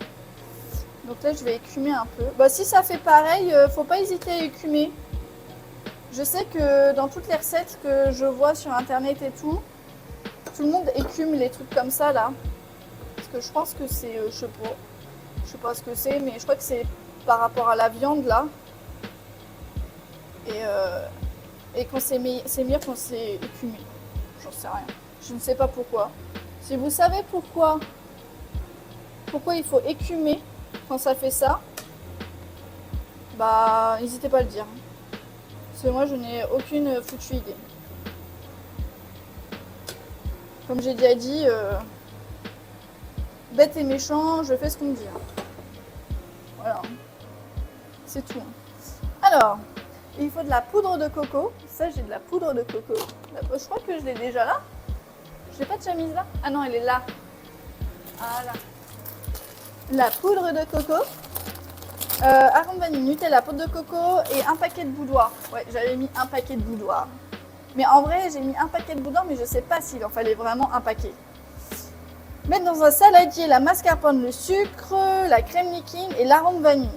Donc là, je vais écumer un peu. Bah, si ça fait pareil, faut pas hésiter à écumer. Je sais que dans toutes les recettes que je vois sur internet et tout le monde écume les trucs comme ça là. Parce que je pense que c'est, je sais pas ce que c'est, mais je crois que c'est par rapport à la viande là. Et quand c'est mieux quand c'est écumé. J'en sais rien. Je ne sais pas pourquoi. Si vous savez pourquoi il faut écumer quand ça fait ça, bah n'hésitez pas à le dire. Parce que moi je n'ai aucune foutue idée. Comme j'ai déjà dit, bête et méchant, je fais ce qu'on me dit. Voilà. C'est tout. Alors, il faut de la poudre de coco. Ça, j'ai de la poudre de coco. Je crois que je l'ai déjà là. Je l'ai pas déjà mise là. Ah non, elle est là. Voilà. La poudre de coco. Arôme vanille, Nutella, poudre de coco et un paquet de boudoir. Ouais, j'avais mis un paquet de boudoir. Mais en vrai, j'ai mis un paquet de boudoir, mais je sais pas s'il en fallait vraiment un paquet. Mettre dans un saladier la mascarpone, le sucre, la crème liquide et l'arôme vanille.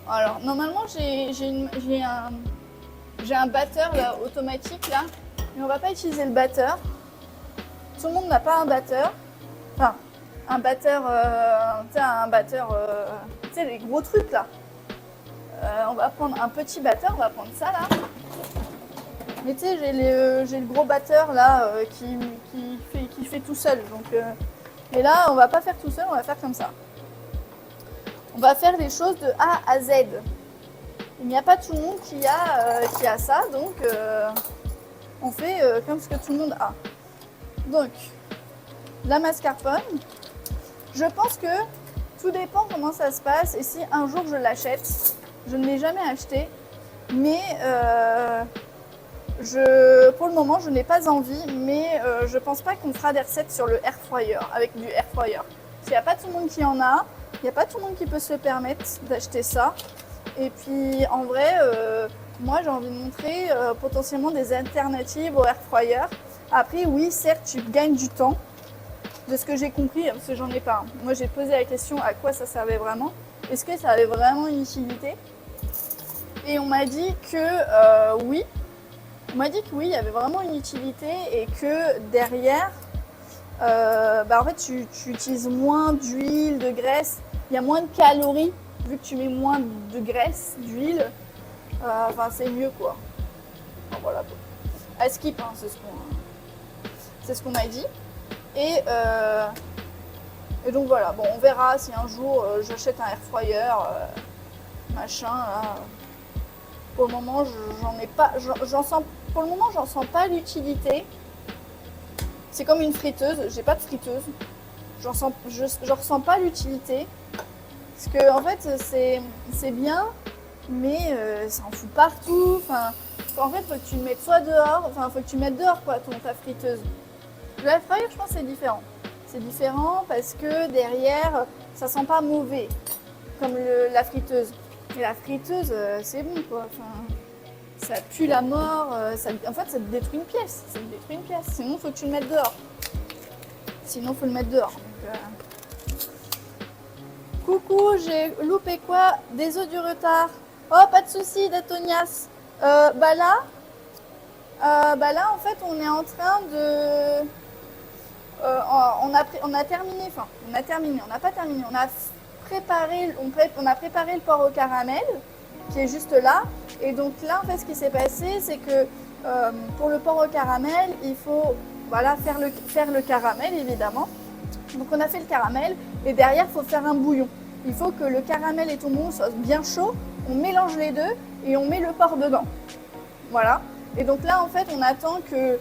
Alors, normalement, j'ai un batteur là, automatique là, mais on va pas utiliser le batteur. Tout le monde n'a pas un batteur. Enfin, un batteur, tu sais, les gros trucs là. On va prendre un petit batteur, on va prendre ça là. Mais tu sais, j'ai le gros batteur là qui fait tout seul. Donc, et là, on va pas faire tout seul, on va faire comme ça. On va faire les choses de A à Z. Il n'y a pas tout le monde qui a ça, donc on fait comme ce que tout le monde a. Donc, la mascarpone, je pense que tout dépend comment ça se passe et si un jour je l'achète. Je ne l'ai jamais acheté, mais pour le moment je n'ai pas envie, mais je pense pas qu'on fera des recettes sur le air fryer, avec du air fryer. Parce qu'il n'y a pas tout le monde qui en a, il n'y a pas tout le monde qui peut se le permettre d'acheter ça. Et puis en vrai, moi j'ai envie de montrer potentiellement des alternatives au air fryer. Après oui, certes tu gagnes du temps, de ce que j'ai compris, parce que j'en ai pas. Moi j'ai posé la question à quoi ça servait vraiment. Est-ce que ça avait vraiment une utilité? Et on m'a dit que oui. On m'a dit que oui, il y avait vraiment une utilité et que derrière, en fait, tu utilises moins d'huile, de graisse. Il y a moins de calories vu que tu mets moins de graisse, d'huile. Enfin, c'est mieux quoi. Enfin, voilà quoi. À skip, hein, c'est ce qu'on m'a dit. Et donc voilà. Bon, on verra si un jour j'achète un air fryer, machin. Là. Pour le moment, j'en ai pas. Pour le moment, j'en sens pas l'utilité. C'est comme une friteuse. J'ai pas de friteuse. Je ressens pas l'utilité. Parce que en fait, c'est bien, mais ça en fout partout. Enfin, en fait, faut que tu le mettes soit dehors. Enfin, faut que tu mettes dehors quoi, ta friteuse. Le air fryer, je pense, c'est différent. C'est différent parce que derrière, ça sent pas mauvais comme la friteuse. Mais la friteuse, c'est bon quoi. Enfin, ça pue la mort. En fait, ça te détruit une pièce. Ça te détruit une pièce. Sinon, faut que tu le mettes dehors. Sinon, faut le mettre dehors. Donc, coucou, j'ai loupé quoi? Désolé du retard. Oh, pas de souci, Datonias. Là, en fait, on est en train de. On a terminé. Enfin, on a terminé. On n'a pas terminé. On a préparé le porc au caramel qui est juste là. Et donc là, en fait, ce qui s'est passé, c'est que pour le porc au caramel, il faut faire le caramel, évidemment. Donc on a fait le caramel et derrière, il faut faire un bouillon. Il faut que le caramel et ton bouillon soient bien chauds. On mélange les deux et on met le porc dedans. Voilà. Et donc là, en fait, on attend que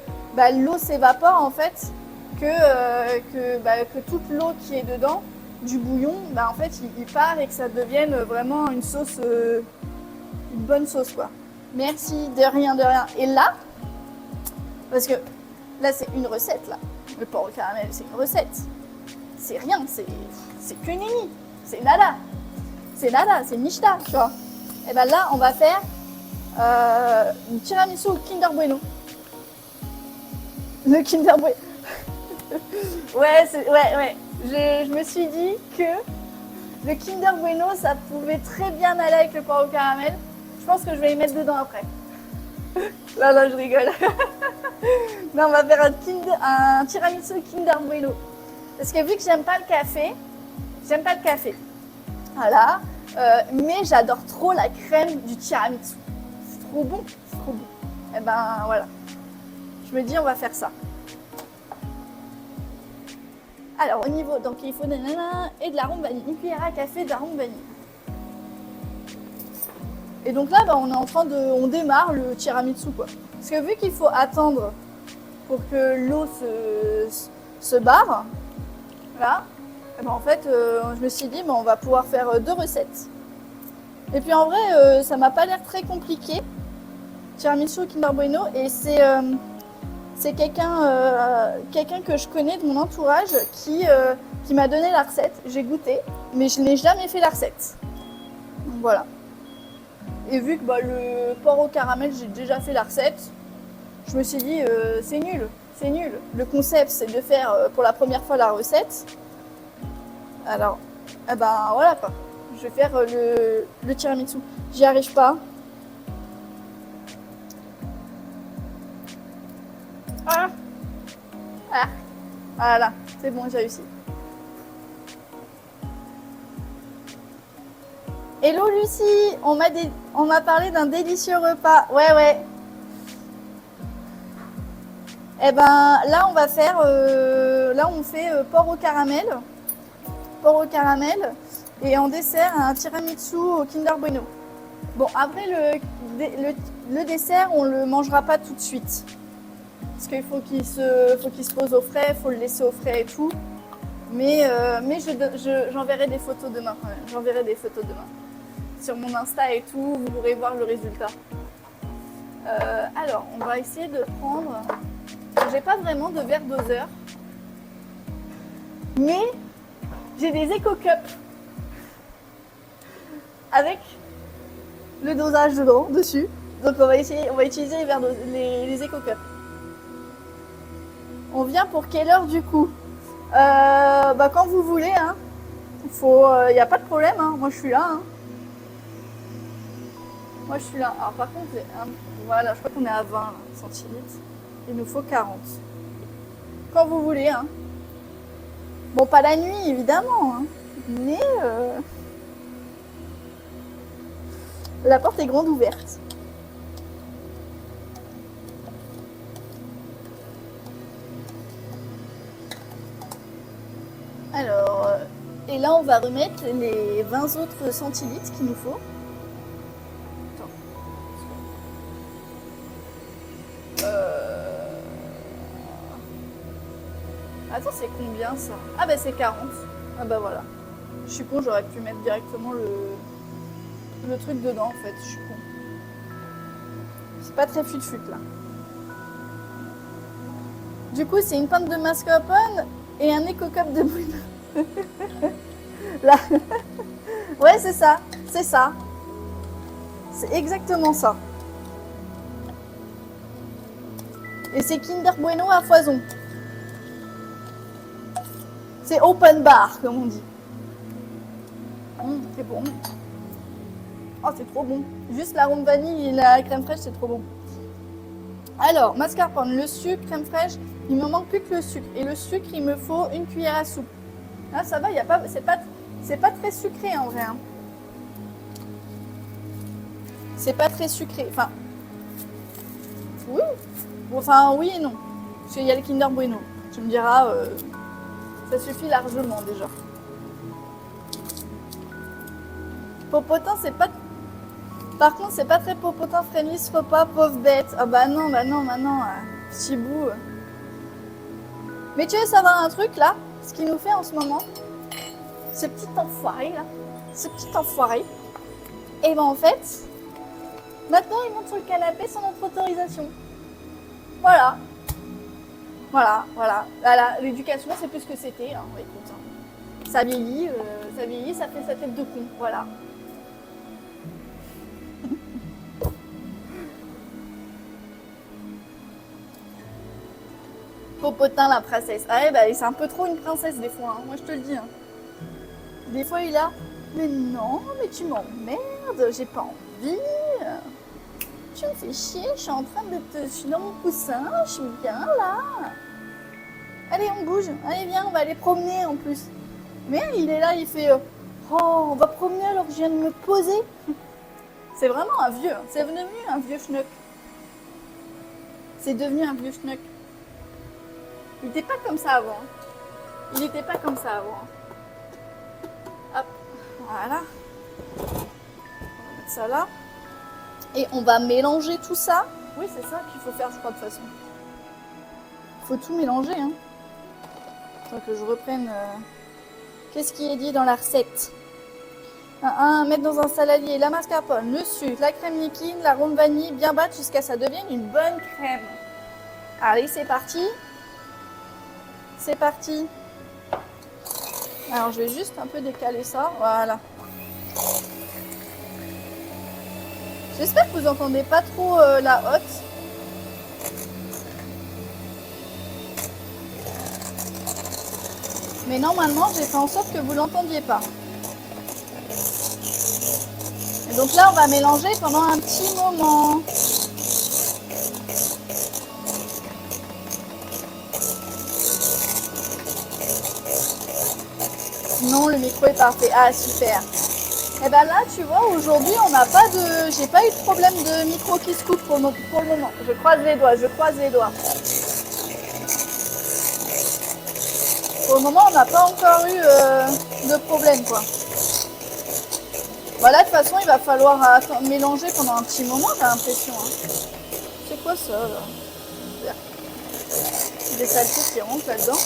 l'eau s'évapore, en fait, que toute l'eau qui est dedans du bouillon, en fait, il part et que ça devienne vraiment une sauce, une bonne sauce, quoi. Merci, de rien, de rien. Et là, parce que là, c'est une recette, là. Le porc au caramel, c'est une recette. C'est rien, c'est que nini. C'est nada. C'est nichta, tu vois. Et là, on va faire une tiramisu au Kinder Bueno. Le Kinder Bueno. Ouais. Je me suis dit que le Kinder Bueno, ça pouvait très bien aller avec le porc au caramel. Je pense que je vais y mettre dedans après. Là, je rigole. Non, on va faire un tiramisu Kinder Bueno. Parce que vu que j'aime pas le café. Voilà. Mais j'adore trop la crème du tiramisu. C'est trop bon. Et voilà. Je me dis, on va faire ça. Alors, au niveau, donc il faut et de l'arôme vanille. Une cuillère à café d'arôme vanille. Et donc là, on démarre le tiramisu, quoi. Parce que vu qu'il faut attendre pour que l'eau se barre, là, en fait, je me suis dit, on va pouvoir faire 2 recettes. Et puis en vrai, ça m'a pas l'air très compliqué. Tiramisu Kinder Bueno, et c'est quelqu'un que je connais de mon entourage qui m'a donné la recette. J'ai goûté, mais je n'ai jamais fait la recette. Donc voilà. Et vu que le porc au caramel, j'ai déjà fait la recette, je me suis dit, c'est nul. Le concept, c'est de faire pour la première fois la recette. Alors, voilà quoi. Je vais faire le tiramisu. J'y arrive pas. Ah, voilà, c'est bon, j'ai réussi. Hello Lucie, on m'a parlé d'un délicieux repas. Ouais, ouais. Eh ben là on va faire, là on fait porc au caramel. Porc au caramel. Et en dessert, un tiramisu au Kinder Bueno. Bon, après le dessert, on le mangera pas tout de suite. Parce qu'il faut qu'il se pose au frais, il faut le laisser au frais et tout. Mais j'enverrai des photos demain. Ouais, j'enverrai des photos demain. Sur mon Insta et tout, vous pourrez voir le résultat. Alors, on va essayer de prendre... J'ai pas vraiment de verre doseur. Mais j'ai des éco-cups. Avec le dosage dedans, dessus. Donc on va utiliser les éco-cups. On vient pour quelle heure du coup? Quand vous voulez, hein. Y a pas de problème, hein. Moi je suis là. Hein. Moi je suis là. Alors par contre, voilà, je crois qu'on est à 20 là, centilitres. Il nous faut 40. Quand vous voulez, hein. Bon, pas la nuit évidemment, hein. Mais la porte est grande ouverte. Alors, et là on va remettre les 20 autres centilitres qu'il nous faut. Attends, c'est combien ça? Ah bah c'est 40. Ah bah voilà. Je suis con, j'aurais pu mettre directement le truc dedans en fait. Je suis con. C'est pas très fut-fut là. Du coup, c'est une pinte de mascarpone et un éco-cup de brune. Là. Ouais, c'est ça. C'est ça. C'est exactement ça. Et c'est Kinder Bueno à foison. C'est open bar, comme on dit. C'est bon. Oh, c'est trop bon. Juste l'arôme vanille et la crème fraîche, c'est trop bon. Alors, mascarpone, le sucre, crème fraîche, il me manque plus que le sucre. Et le sucre, il me faut une cuillère à soupe. Là, ça va, c'est pas très sucré en vrai. Hein. C'est pas très sucré. Enfin, oui. Enfin, oui et non. Parce qu'il y a le Kinder Bueno. Tu me diras, ça suffit largement déjà. Popotin, c'est pas... Par contre, c'est pas très popotin, frémisse, repas, pauvre bête. Ah bah non, petit bout. Mais tu veux savoir un truc là? Ce qu'il nous fait en ce moment, ce petit enfoiré là, et ben en fait, maintenant il monte sur le canapé sans notre autorisation. Voilà. L'éducation c'est plus ce que c'était. Hein. Ouais, écoute, hein. Ça vieillit, ça fait sa tête de con. Voilà. Popotin la princesse. Ah ouais, bah c'est un peu trop une princesse des fois, hein. Moi je te le dis. Hein. Des fois il a, mais non, mais tu m'emmerdes, j'ai pas envie. Tu me fais chier, je suis en train je suis dans mon coussin, je suis bien là. Allez, on bouge, allez viens, on va aller promener en plus. Mais il est là, il fait, oh, on va promener alors que je viens de me poser. C'est vraiment un vieux, c'est devenu un vieux schnock. C'est devenu un vieux schnock. Il n'était pas comme ça avant. Hop, voilà. On va mettre ça là. Et on va mélanger tout ça. Oui, c'est ça qu'il faut faire, je crois, de toute façon. Il faut tout mélanger. Hein. Attends que je reprenne. Qu'est-ce qui est dit dans la recette? Mettre dans un saladier la mascarpone, le sucre, la crème liquide, l'arôme vanille, bien battre jusqu'à ce que ça devienne une bonne crème. Allez, c'est parti. C'est parti. Alors, je vais juste un peu décaler ça. Voilà. J'espère que vous n'entendez pas trop la hotte. Mais normalement, j'ai fait en sorte que vous ne l'entendiez pas. Et donc là, on va mélanger pendant un petit moment. Non, le micro est parfait. Ah, super. Et ben là, tu vois, aujourd'hui, on n'a pas de, j'ai pas eu de problème de micro qui se coupe pour le moment. Je croise les doigts, je croise les doigts. Pour le moment, on n'a pas encore eu de problème, quoi. Voilà, de toute façon, il va falloir mélanger pendant un petit moment, j'ai l'impression. Hein. C'est quoi ça, là? Des saletés qui rentrent là-dedans.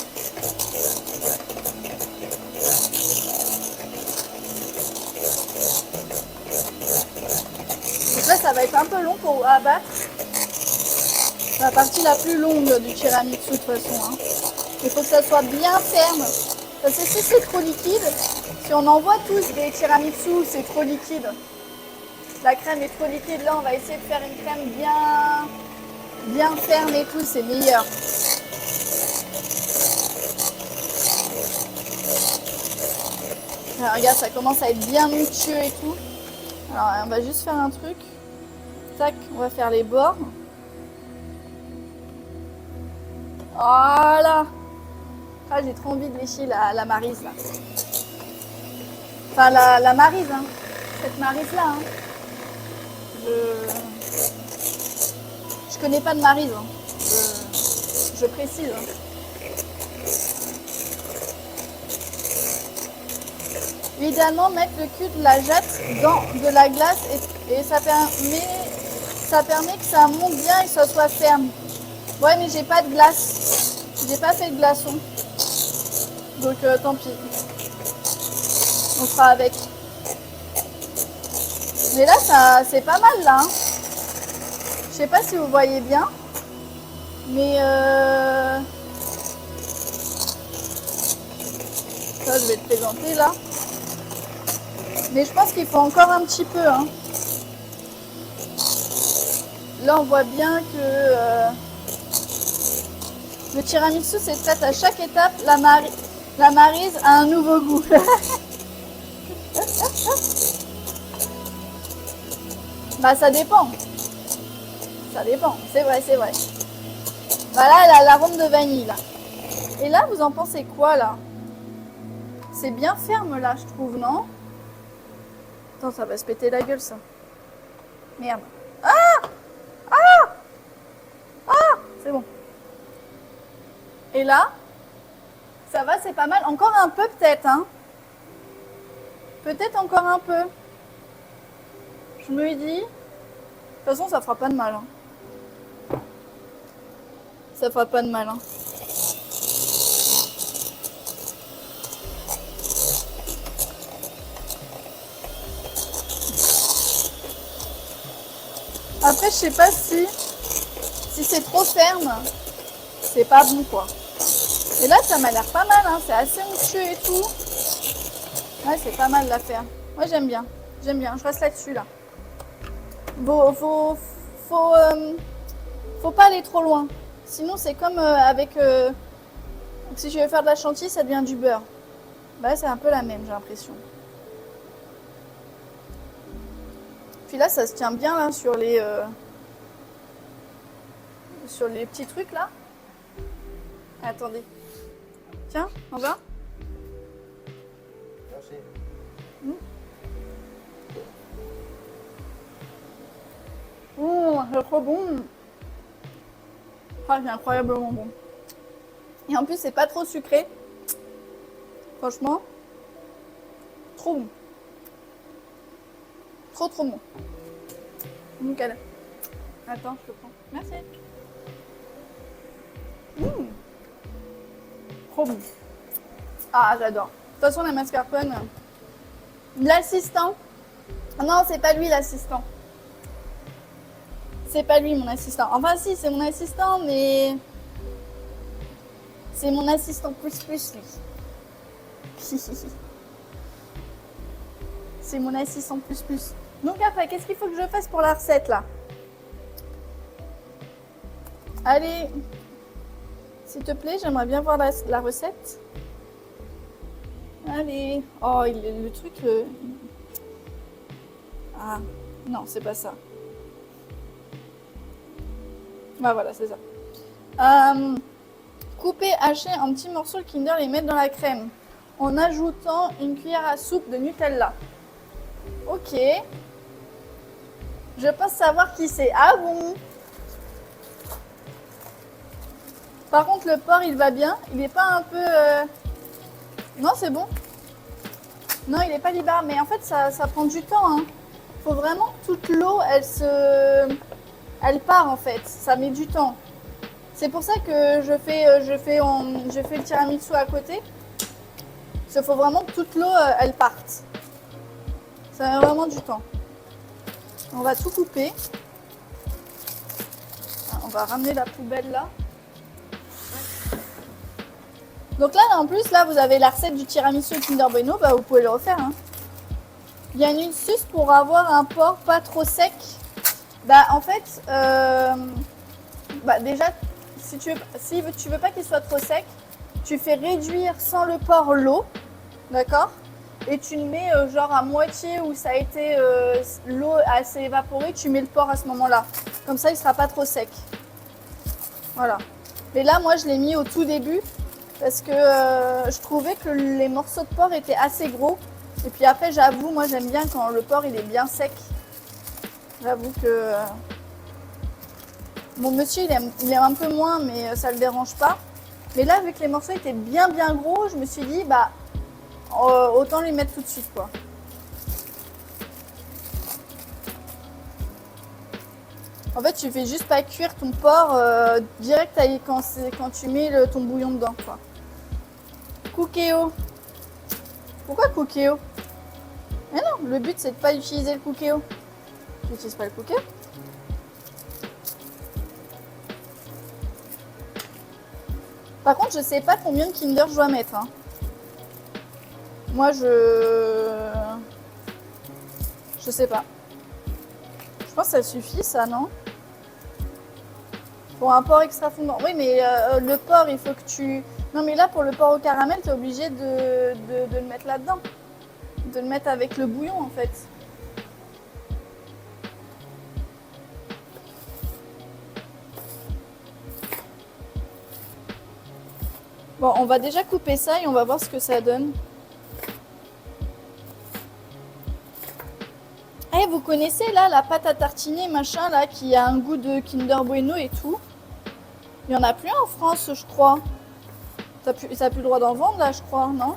Donc là, ça va être un peu long pour abattre. C'est la partie la plus longue du tiramisu, de toute façon. Hein. Il faut que ça soit bien ferme. Parce que si c'est trop liquide, si on en voit tous des tiramisu, c'est trop liquide. La crème est trop liquide. Là, on va essayer de faire une crème bien ferme et tout, c'est meilleur. Alors, regarde, ça commence à être bien onctueux et tout. Alors, on va juste faire un truc. Tac, on va faire les bords. Voilà. Ah, j'ai trop envie de lécher la maryse, là. Enfin, la maryse, hein. Cette maryse-là, hein. Je connais pas de maryse, hein. Je précise. Hein. Idéalement, mettre le cul de la jatte dans de la glace et ça permet que ça monte bien et que ça soit ferme. Ouais, mais j'ai pas de glace. J'ai pas fait de glaçon. Donc tant pis. On fera avec. Mais là, c'est pas mal là. Hein. Je sais pas si vous voyez bien. Mais ça, je vais te présenter là. Mais je pense qu'il faut encore un petit peu. Hein. Là, on voit bien que le tiramisu, c'est fait à chaque étape. La maryse a un nouveau goût. Bah, ça dépend. Ça dépend. C'est vrai, c'est vrai. Bah là, elle a l'arôme de vanille, là. Et là, vous en pensez quoi, là? C'est bien ferme, là, je trouve, non? Attends, ça va se péter la gueule, ça. Merde. Ah! Ah! Ah! C'est bon. Et là, ça va, c'est pas mal. Encore un peu, peut-être, hein? Peut-être encore un peu. Je me dis... De toute façon, ça fera pas de mal. Hein. Ça fera pas de mal. Hein. Après, je sais pas si c'est trop ferme, c'est pas bon, quoi. Et là, ça m'a l'air pas mal. Hein. C'est assez onctueux et tout. Ouais, c'est pas mal l'affaire. Moi, j'aime bien. J'aime bien. Je reste là-dessus, là. Faut pas aller trop loin. Sinon, c'est comme avec... si je veux faire de la chantilly, ça devient du beurre. Bah, c'est un peu la même, j'ai l'impression. Puis là, ça se tient bien là sur les petits trucs là. Attendez. Tiens, on va. C'est trop bon. Ah, c'est incroyablement bon. Et en plus, c'est pas trop sucré. Franchement, trop bon. Trop bon. Nickel. Attends, je te prends. Merci. Trop bon. Ah, j'adore. De toute façon, la mascarpone, l'assistant. Non, c'est pas lui l'assistant. C'est pas lui mon assistant. Enfin, si, c'est mon assistant, mais c'est mon assistant plus lui. C'est mon assistant plus. Donc après, qu'est-ce qu'il faut que je fasse pour la recette là? Allez, s'il te plaît, j'aimerais bien voir la recette. Allez. Oh, le truc... Ah, non, c'est pas ça. Ah, voilà, c'est ça. Couper, hacher un petit morceau de Kinder et mettre dans la crème en ajoutant une cuillère à soupe de Nutella. Ok. Je pense savoir qui c'est. Ah bon? Par contre, le porc, il va bien. Il n'est pas un peu... Non, c'est bon. Non, il n'est pas libre. Mais en fait, ça prend du temps. Hein. Faut vraiment que toute l'eau, elle part en fait. Ça met du temps. C'est pour ça que je fais le tiramisu à côté. Parce qu'il faut vraiment que toute l'eau, elle parte. Ça met vraiment du temps. On va tout couper. On va ramener la poubelle là. Donc là, en plus, là, vous avez la recette du tiramisu Kinder Bueno. Bah, vous pouvez le refaire. Hein. Il y a une astuce pour avoir un porc pas trop sec. Bah, en fait, déjà, si tu veux pas qu'il soit trop sec, tu fais réduire sans le porc l'eau. D'accord? Et tu le mets genre à moitié où ça a été l'eau assez évaporée, tu mets le porc à ce moment-là. Comme ça, il sera pas trop sec. Voilà. Et là, moi, je l'ai mis au tout début parce que je trouvais que les morceaux de porc étaient assez gros. Et puis après, j'avoue, moi, j'aime bien quand le porc, il est bien sec. J'avoue que mon monsieur, il aime un peu moins, mais ça le dérange pas. Mais là, vu que les morceaux étaient bien gros, je me suis dit, bah, autant les mettre tout de suite, quoi. En fait, tu fais juste pas cuire ton porc direct quand tu mets ton bouillon dedans, quoi. Cookéo. Pourquoi Cookéo? Mais non, le but c'est de pas utiliser le Cookéo. Tu n'utilises pas le Cookéo? Par contre, je sais pas combien de Kinder je dois mettre. Hein. Moi, je sais pas. Je pense que ça suffit, ça, non? Pour un porc extra fondant. Oui, mais le porc, il faut que tu... Non, mais là, pour le porc au caramel, tu es obligé de le mettre là-dedans. De le mettre avec le bouillon, en fait. Bon, on va déjà couper ça et on va voir ce que ça donne. Eh, vous connaissez là la pâte à tartiner machin là qui a un goût de Kinder Bueno et tout. Il y en a plus en France, je crois. Ça a plus le droit d'en vendre là, je crois, non?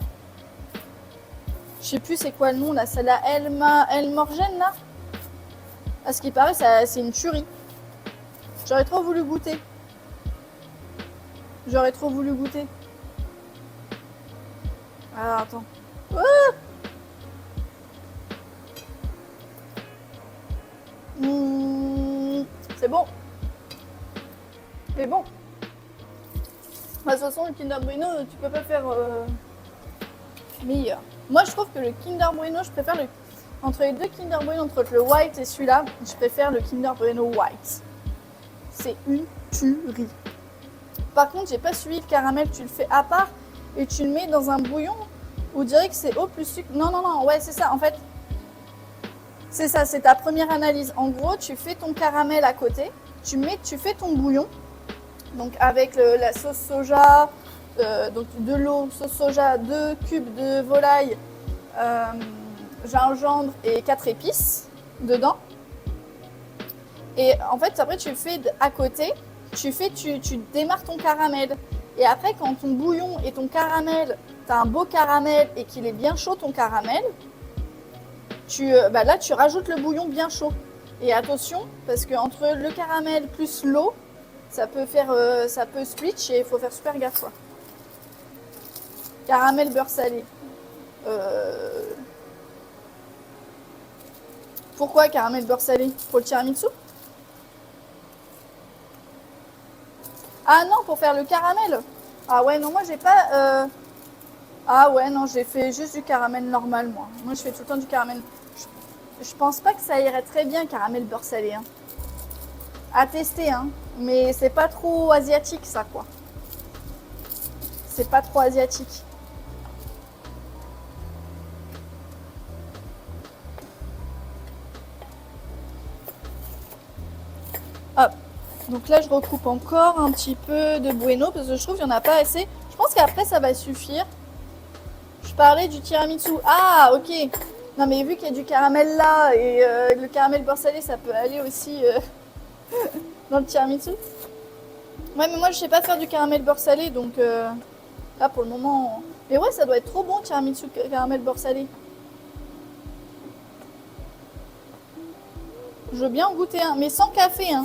Je sais plus c'est quoi le nom là, c'est la Elmorgen là. À ce qui paraît, c'est une tuerie. J'aurais trop voulu goûter. J'aurais trop voulu goûter. Alors attends. Ah c'est bon. C'est bon. De toute façon, le Kinder Bueno, tu peux pas faire meilleur. Moi, je trouve que le Kinder Bueno, je préfère entre les deux Kinder Bueno, entre le white et celui-là, je préfère le Kinder Bueno white. C'est une tuerie. Par contre, j'ai pas suivi le caramel, tu le fais à part et tu le mets dans un bouillon. Vous direz que c'est eau plus sucre. Non, non, non, ouais, c'est ça. En fait, c'est ça, c'est ta première analyse. En gros, tu fais ton caramel à côté, tu fais ton bouillon. Donc avec la sauce soja, donc de l'eau, sauce soja, 2 cubes de volaille, gingembre et 4 épices dedans. Et en fait, après, tu fais à côté, tu démarres ton caramel. Et après, quand ton bouillon et ton caramel, tu as un beau caramel et qu'il est bien chaud, ton caramel, là, tu rajoutes le bouillon bien chaud. Et attention, parce qu'entre le caramel plus l'eau, ça peut switch et il faut faire super gaffe, quoi. Caramel beurre salé. Pourquoi caramel beurre salé? Pour le tiramisu? Ah non, pour faire le caramel. Ah ouais, non, moi j'ai pas... Ah ouais, non, j'ai fait juste du caramel normal, moi. Moi, je fais tout le temps du caramel. Je pense pas que ça irait très bien, caramel beurre salé. Hein. À tester, hein. Mais c'est pas trop asiatique, ça, quoi. C'est pas trop asiatique. Hop. Donc là, je recoupe encore un petit peu de bueno parce que je trouve qu'il n'y en a pas assez. Je pense qu'après, ça va suffire. Je parlais du tiramisu. Ah, ok. Non mais vu qu'il y a du caramel là et le caramel beurre salé ça peut aller aussi dans le tiramisu. Ouais mais moi je sais pas faire du caramel beurre salé donc là pour le moment... Mais ouais ça doit être trop bon tiramisu caramel beurre salé. Je veux bien en goûter un mais sans café hein.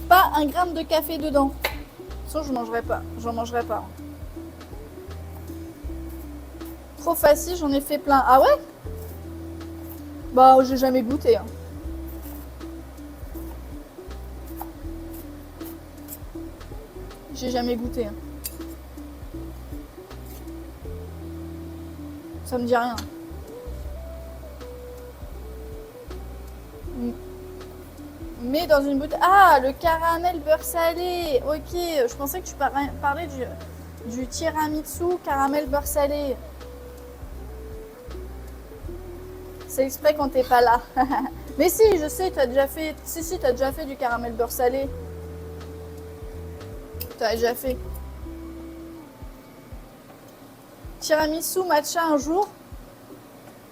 Pas un gramme de café dedans. Sinon je mangerai pas, j'en mangerai pas. Trop facile, j'en ai fait plein. Ah ouais? Bah j'ai jamais goûté. Hein. J'ai jamais goûté. Hein. Ça me dit rien. Mais dans une bouteille... Ah, le caramel beurre salé. Ok, je pensais que tu parlais du tiramisu caramel beurre salé. C'est exprès quand t'es pas là. Mais si, je sais, t'as déjà fait... Si, t'as déjà fait du caramel beurre salé. T'as déjà fait. Tiramisu matcha un jour.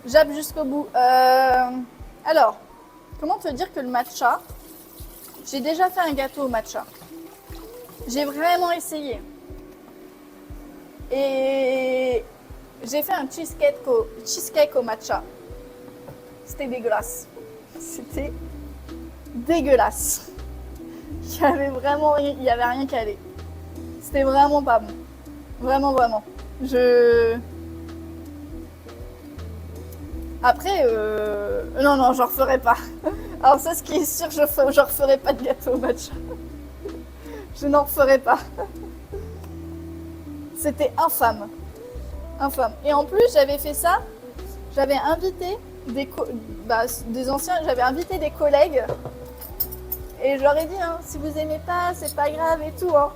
Jappe jusqu'au bout. Alors, comment te dire que le matcha... J'ai déjà fait un gâteau au matcha. J'ai vraiment essayé. Et j'ai fait un cheesecake au matcha. C'était dégueulasse. C'était dégueulasse. Il y avait vraiment rien, il y avait rien qui allait. C'était vraiment pas bon. Vraiment, vraiment. Après, non, j'en referai pas. Alors ça, ce qui est sûr, je referai pas de gâteau au matcha. Je n'en referai pas. C'était infâme. Infâme. Et en plus, j'avais fait ça, j'avais invité des anciens, j'avais invité des collègues. Et je leur ai dit, hein, si vous aimez pas, c'est pas grave et tout. Hein.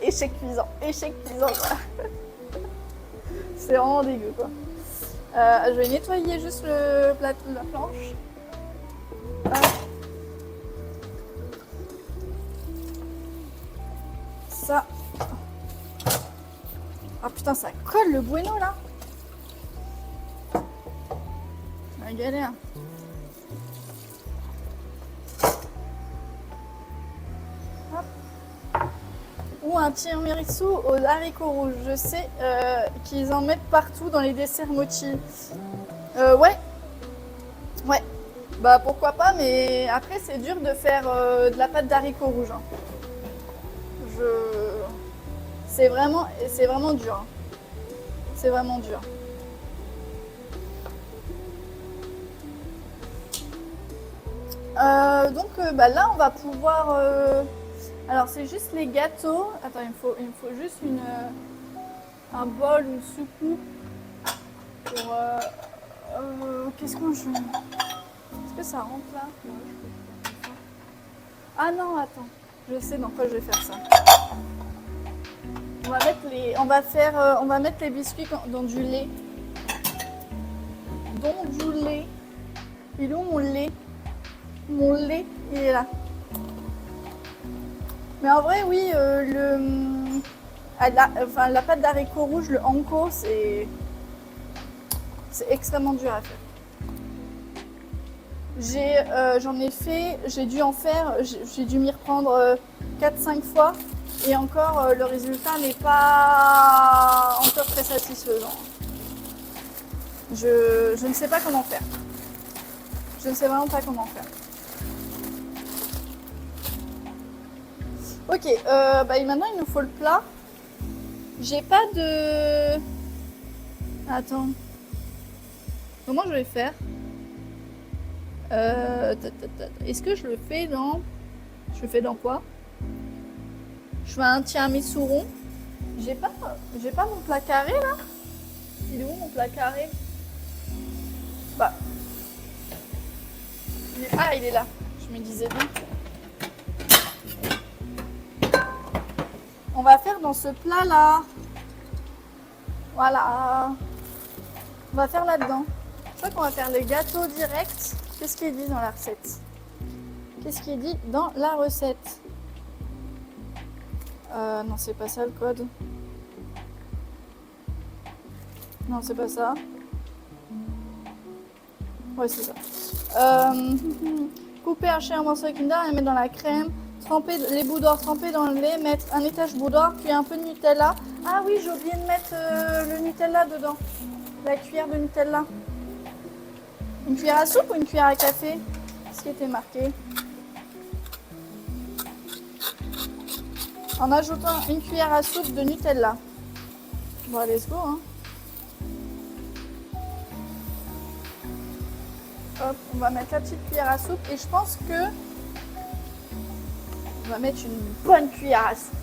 Échec cuisant. Voilà. C'est vraiment dégueu, quoi. Je vais nettoyer juste le plateau de la planche. Ça. Ah putain, ça colle le bueno là. La galère. Hop. Ou un tiramisu aux haricots rouges. Je sais qu'ils en mettent partout dans les desserts mochi. Ouais. Ouais. Bah pourquoi pas, mais après c'est dur de faire de la pâte d'haricots rouges. Hein. C'est vraiment dur. Hein. C'est vraiment dur. Donc bah là on va pouvoir... Alors c'est juste les gâteaux. Attends, il me faut juste un bol, une soucoupe pour... qu'est-ce qu'on joue? Est-ce que ça rentre là? Ah non, attends. Je sais dans quoi je vais faire ça. On va mettre les biscuits dans du lait. Dans du lait. Il est où mon lait? Mon lait, il est là. Mais en vrai, oui, la pâte d'haricots rouges, le hanko, c'est extrêmement dur à faire. J'en ai fait, j'ai dû en faire, j'ai dû m'y reprendre 4-5 fois. Et encore, le résultat n'est pas encore très satisfaisant. Je ne sais pas comment faire. Je ne sais vraiment pas comment faire. Ok, bah maintenant il nous faut le plat. J'ai pas de... Attends. Comment je vais faire? Est-ce que je le fais dans... Je le fais dans quoi? Je fais un tiramisu rond. J'ai pas mon plat carré là. Il est où mon plat carré? Bah. Ah, il est là. Je me disais bien. On va faire dans ce plat là. Voilà. On va faire là-dedans. Je crois qu'on va faire le gâteau direct. Qu'est-ce qui est dit dans la recette? Qu'est-ce qui est dit dans la recette? Non, c'est pas ça le code. Non, c'est pas ça. Ouais, c'est ça. Couper, hacher un morceau de Kinder et mettre dans la crème. Tremper les boudoirs, tremper dans le lait, mettre un étage boudoir, puis un peu de Nutella. Ah oui, j'ai oublié de mettre le Nutella dedans. La cuillère de Nutella. Une cuillère à soupe ou une cuillère à café? Ce qui était marqué. En ajoutant une cuillère à soupe de Nutella. Bon, let's go, hein. Hop, on va mettre la petite cuillère à soupe et je pense que on va mettre une bonne cuillère à soupe.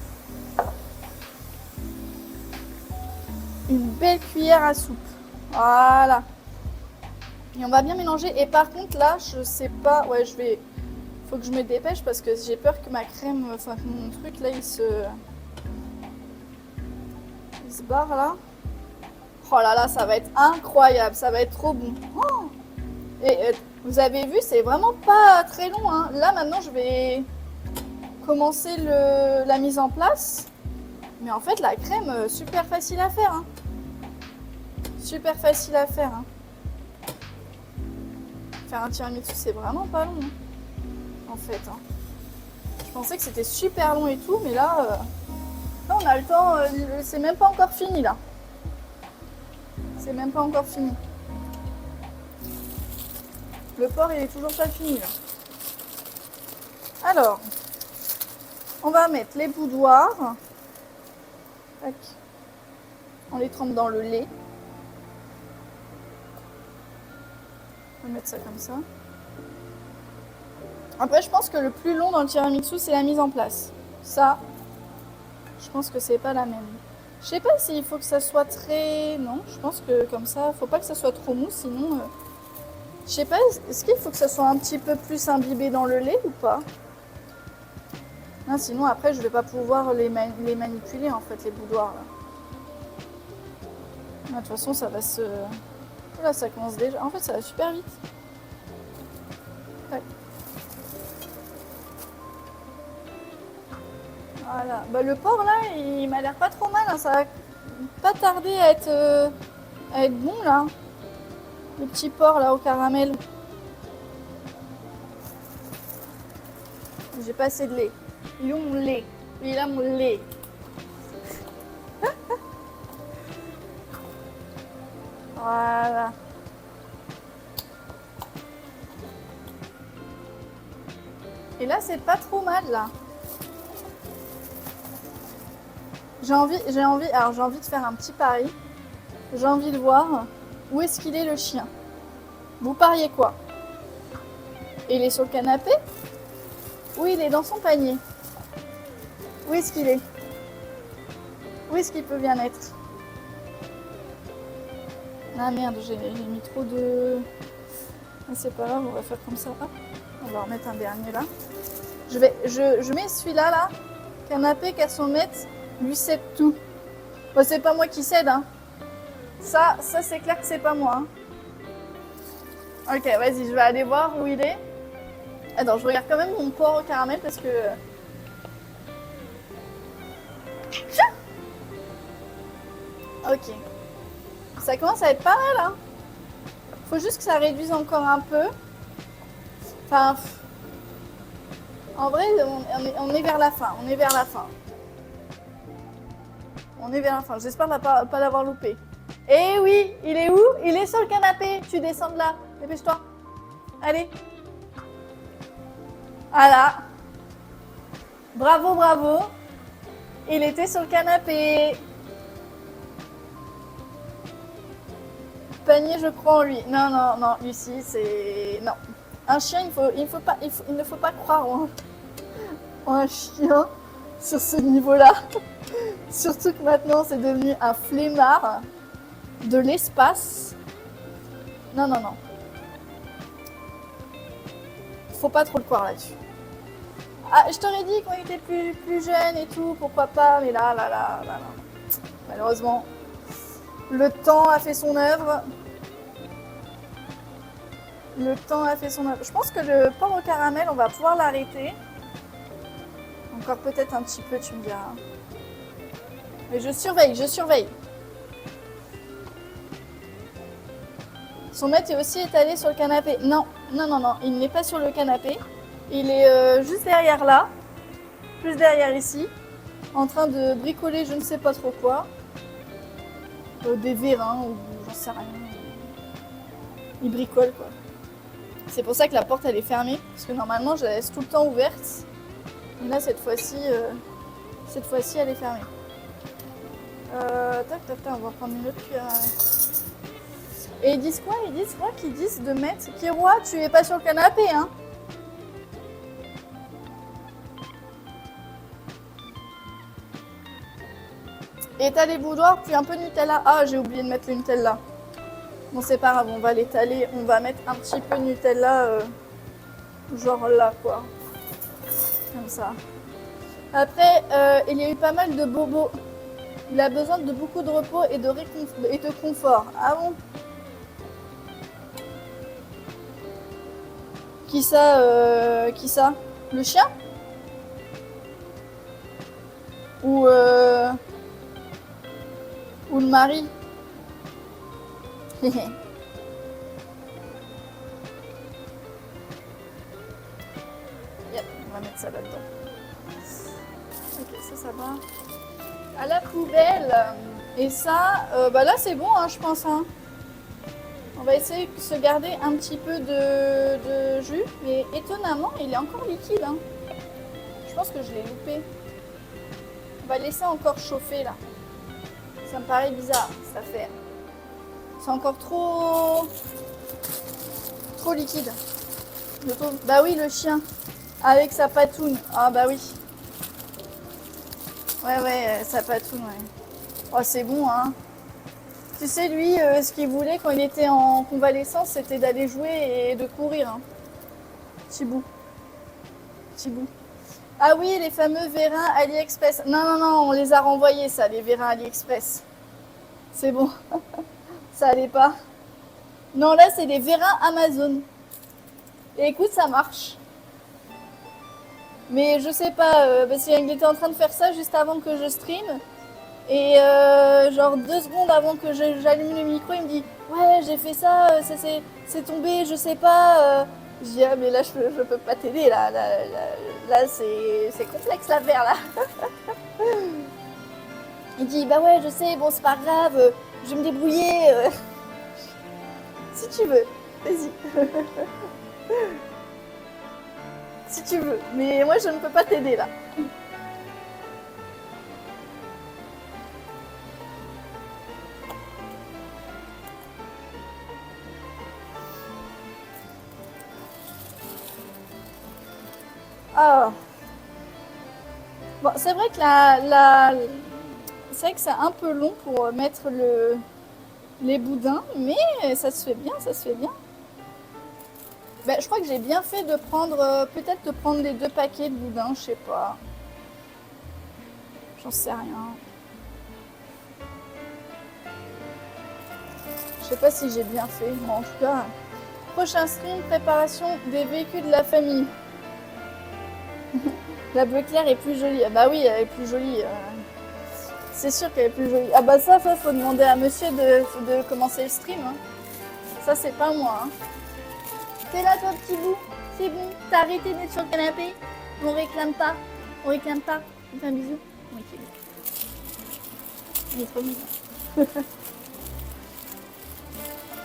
Une belle cuillère à soupe. Voilà. Et on va bien mélanger. Et par contre, là, je sais pas. Ouais, faut que je me dépêche parce que j'ai peur que ma crème, enfin, que mon truc là, il se barre là. Oh là là, ça va être incroyable. Ça va être trop bon. Oh, et vous avez vu, c'est vraiment pas très long, hein. Là, maintenant, je vais commencer la mise en place. Mais en fait, la crème, super facile à faire, hein. Super facile à faire, hein. Faire un tiramisu, c'est vraiment pas long, hein, en fait, hein. Je pensais que c'était super long et tout, mais là, là on a le temps, c'est même pas encore fini, là. C'est même pas encore fini. Le porc, il est toujours pas fini, là. Alors, on va mettre les boudoirs. Tac. On les trempe dans le lait. On va mettre ça comme ça. Après, je pense que le plus long dans le tiramisu, c'est la mise en place. Ça, je pense que c'est pas la même. Je sais pas s'il faut que ça soit très... Non, je pense que comme ça, faut pas que ça soit trop mou, sinon... Je sais pas, est-ce qu'il faut que ça soit un petit peu plus imbibé dans le lait ou pas? Non, sinon après, je vais pas pouvoir les manipuler, en fait, les boudoirs, là. Ah, de toute façon, ça va se... Là, ça commence déjà. En fait, ça va super vite. Tac. Voilà. Bah, le porc, là, il m'a l'air pas trop mal, hein. Ça va pas tarder à être bon, là. Le petit porc, là, au caramel. J'ai pas assez de lait. Il est où mon lait? Il a mon lait. Voilà. Et là, c'est pas trop mal, là. J'ai envie de faire un petit pari. J'ai envie de voir où est-ce qu'il est le chien. Vous pariez quoi? Il est sur le canapé? Ou il est dans son panier? Où est-ce qu'il est? Où est-ce qu'il peut bien être? Ah merde, j'ai mis trop de... Ah, c'est pas grave, on va faire comme ça. Hop. On va remettre un dernier là. Je mets celui-là, là. Canapé, cassomette, lui cède tout. Bon, c'est pas moi qui cède, hein. Ça c'est clair que c'est pas moi, hein. Ok, vas-y, je vais aller voir où il est. Attends, je regarde quand même mon porc au caramel parce que... Ok. Ça commence à être pas mal, hein. Faut juste que ça réduise encore un peu. Enfin... En vrai, on est vers la fin. On est vers la fin. On est vers la fin. J'espère pas l'avoir loupé. Eh oui, il est où? Il est sur le canapé. Tu descends de là. Dépêche-toi. Allez. Voilà. Bravo, bravo. Il était sur le canapé. Panier, je crois en lui. Non, non, non, Lucie, c'est... Non. Un chien, il ne faut pas croire en un chien sur ce niveau-là. Surtout que maintenant, c'est devenu un flemmard de l'espace. Non, non, non. Faut pas trop le croire là-dessus. Ah, je t'aurais dit quand il était plus jeune et tout, pourquoi pas, mais là. Malheureusement, le temps a fait son œuvre. Le temps a fait son œuvre. Je pense que le porc au caramel, on va pouvoir l'arrêter. Encore peut-être un petit peu, tu me diras. Mais je surveille, je surveille. Son maître est aussi étalé sur le canapé. Non, non, non, non, il n'est pas sur le canapé. Il est juste derrière là, plus derrière ici, en train de bricoler je ne sais pas trop quoi. Des vérins ou j'en sais rien. Il bricole quoi. C'est pour ça que la porte elle est fermée, parce que normalement je la laisse tout le temps ouverte. Et là cette fois-ci elle est fermée. Tac tac tac, on va prendre une autre cuillère. Et ils disent quoi? Qu'ils disent de mettre... Kiroa, tu es pas sur le canapé, hein? Et t'as les boudoirs, puis un peu de Nutella. Ah, j'ai oublié de mettre le Nutella. Bon, c'est pas grave, on va l'étaler. On va mettre un petit peu de Nutella, genre là, quoi. Comme ça. Après, il y a eu pas mal de bobos. Il a besoin de beaucoup de repos et de confort. Ah bon? Qui ça? Qui ça? Le chien? Ou le mari? Yep, on va mettre ça là-dedans. Ok, ça va. À la poubelle. Et ça, bah là c'est bon, hein, je pense. Hein. On va essayer de se garder un petit peu de jus. Mais étonnamment, il est encore liquide. Hein. Je pense que je l'ai loupé. On va laisser encore chauffer là. Ça me paraît bizarre, ça fait. C'est encore trop liquide. Bah oui, le chien. Avec sa patoune. Ah bah oui. Ouais, sa patoune, ouais. Oh, c'est bon, hein. Tu sais, lui, ce qu'il voulait quand il était en convalescence, c'était d'aller jouer et de courir. Hein. Chibou. Ah oui, les fameux vérins AliExpress. Non, on les a renvoyés, ça, les vérins AliExpress. C'est bon. Ça allait pas. Non, là, c'est les vérins Amazon. Et écoute, ça marche. Mais je sais pas, parce qu'il était en train de faire ça juste avant que je stream. Et genre 2 secondes avant que j'allume le micro, il me dit « Ouais, j'ai fait ça, c'est tombé, je sais pas. » Je dis « Ah, mais là, je peux pas t'aider, là c'est complexe l'affaire, là. » Il dit « Bah ouais, je sais, bon, c'est pas grave, je vais me débrouiller. » Si tu veux, vas-y. Si tu veux, mais moi, je ne peux pas t'aider, là. Ah. Bon, c'est vrai que c'est vrai que c'est un peu long pour mettre les boudins, mais ça se fait bien, Ben, je crois que j'ai bien fait de prendre, peut-être de prendre les 2 paquets de boudins, je sais pas. J'en sais rien. Je sais pas si j'ai bien fait, mais en tout cas, prochain stream, préparation des véhicules de la famille. La bleu clair est plus jolie. Ah bah oui, elle est plus jolie. C'est sûr qu'elle est plus jolie. Ah bah ça, faut demander à monsieur de commencer le stream. Hein. Ça, c'est pas moi. Hein. T'es là, toi, petit bout. C'est bon. T'as arrêté d'être sur le canapé. On réclame pas. On fait un bisou. Oui, c'est bon. Il est trop mignon.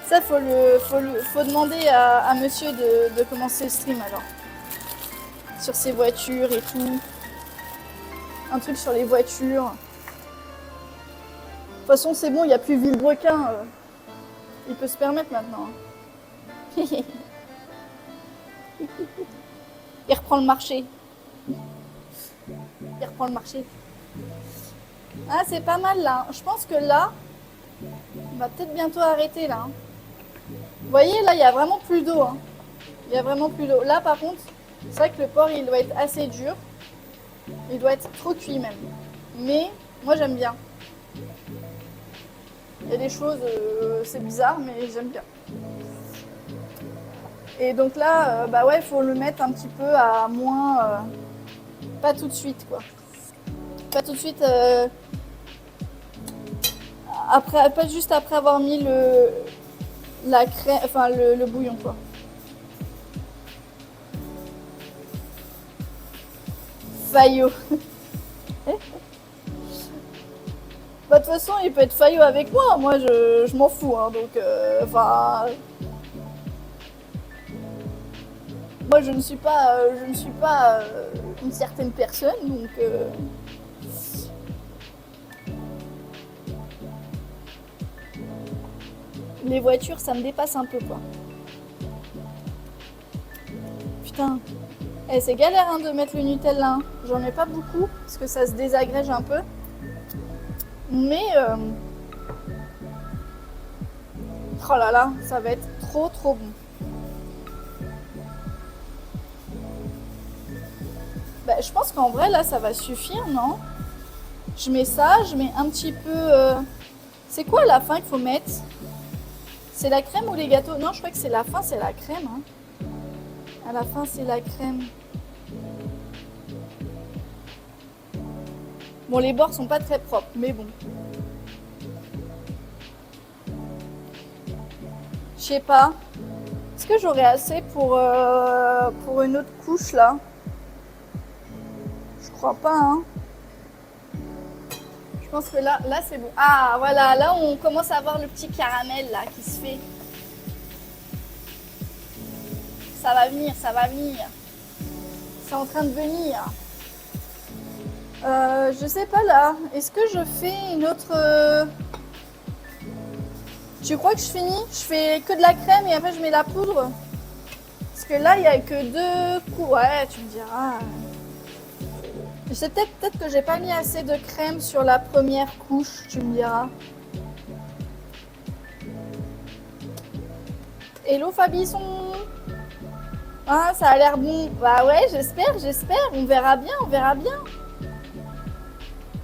Ça, faut demander à monsieur de commencer le stream alors. Sur ses voitures et tout. Un truc sur les voitures. De toute façon, c'est bon, il n'y a plus Villebrequin. Il peut se permettre maintenant. Il reprend le marché. Ah, c'est pas mal là. Je pense que là, on va peut-être bientôt arrêter là. Vous voyez, là, il n'y a vraiment plus d'eau. Hein. Il y a vraiment plus d'eau. Là, par contre, c'est vrai que le porc, il doit être assez dur. Il doit être trop cuit même. Mais moi, j'aime bien. Il y a des choses, c'est bizarre, mais j'aime bien. Et donc là, bah ouais, il faut le mettre un petit peu à moins... pas tout de suite, quoi. Pas tout de suite... pas juste après avoir mis la crème, enfin le bouillon quoi. Fayot. Bah, de toute façon, il peut être Fayot avec moi. Moi, je m'en fous. Hein, donc, enfin. Moi, je ne suis pas, une certaine personne. Donc. Les voitures, ça me dépasse un peu, quoi. Putain. Eh, c'est galère hein, de mettre le Nutella. Hein. J'en mets pas beaucoup parce que ça se désagrège un peu. Mais oh là là, ça va être trop trop bon. Bah, je pense qu'en vrai là ça va suffire, non? Je mets ça, je mets un petit peu... C'est quoi à la fin qu'il faut mettre? C'est la crème ou les gâteaux? Non, je crois que c'est la fin, c'est la crème. Hein. À la fin, c'est la crème. Bon, les bords sont pas très propres, mais bon. Je sais pas. Est-ce que j'aurai assez pour une autre couche là? Je crois pas, hein. Je pense que là c'est bon. Ah, voilà, là on commence à voir le petit caramel là qui se fait. Ça va venir, ça va venir. C'est en train de venir. Je sais pas là. Est-ce que je fais une autre... Tu crois que je finis? Je fais que de la crème et après je mets la poudre? Parce que là, il n'y a que 2 coups. Ouais, tu me diras. C'est peut-être que j'ai pas mis assez de crème sur la première couche, tu me diras. Hello Fabisson. Ah, ça a l'air bon. Bah ouais, j'espère. On verra bien,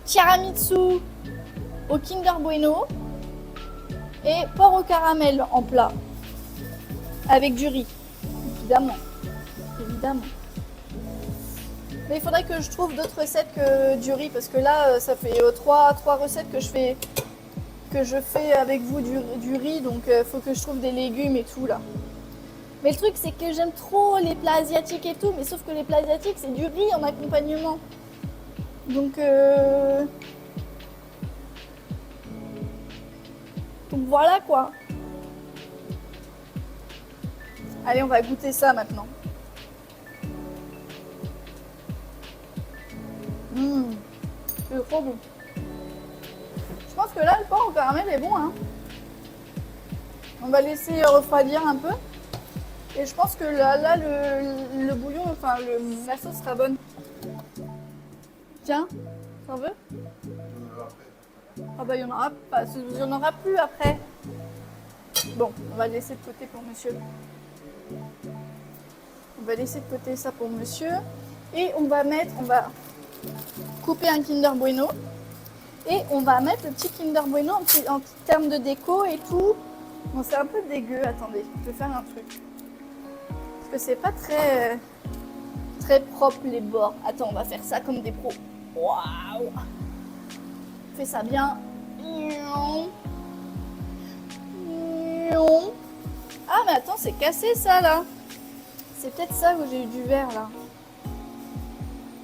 Tiramisu au Kinder Bueno et porc au caramel en plat. Avec du riz, évidemment. Mais il faudrait que je trouve d'autres recettes que du riz parce que là, ça fait 3 recettes que je fais avec vous du riz. Donc, il faut que je trouve des légumes et tout là. Mais le truc, c'est que j'aime trop les plats asiatiques et tout. Mais sauf que les plats asiatiques, c'est du riz en accompagnement. Donc voilà quoi. Allez, on va goûter ça maintenant. C'est trop bon. Je pense que là, le porc au caramel est bon. Hein. On va laisser refroidir un peu. Et je pense que là le bouillon, enfin la sauce sera bonne. Tiens, t'en veux? Ah bah il y en aura pas, il y en aura plus après. Bon, on va laisser de côté pour monsieur. On va laisser de côté ça pour monsieur. Et on va couper un Kinder Bueno. Et on va mettre le petit Kinder Bueno en termes de déco et tout. Bon, c'est un peu dégueu, attendez, je vais faire un truc. Parce que c'est pas très, très propre les bords. Attends, on va faire ça comme des pros. Waouh! Fais ça bien. Ah mais attends, c'est cassé ça là. C'est peut-être ça où j'ai eu du verre là.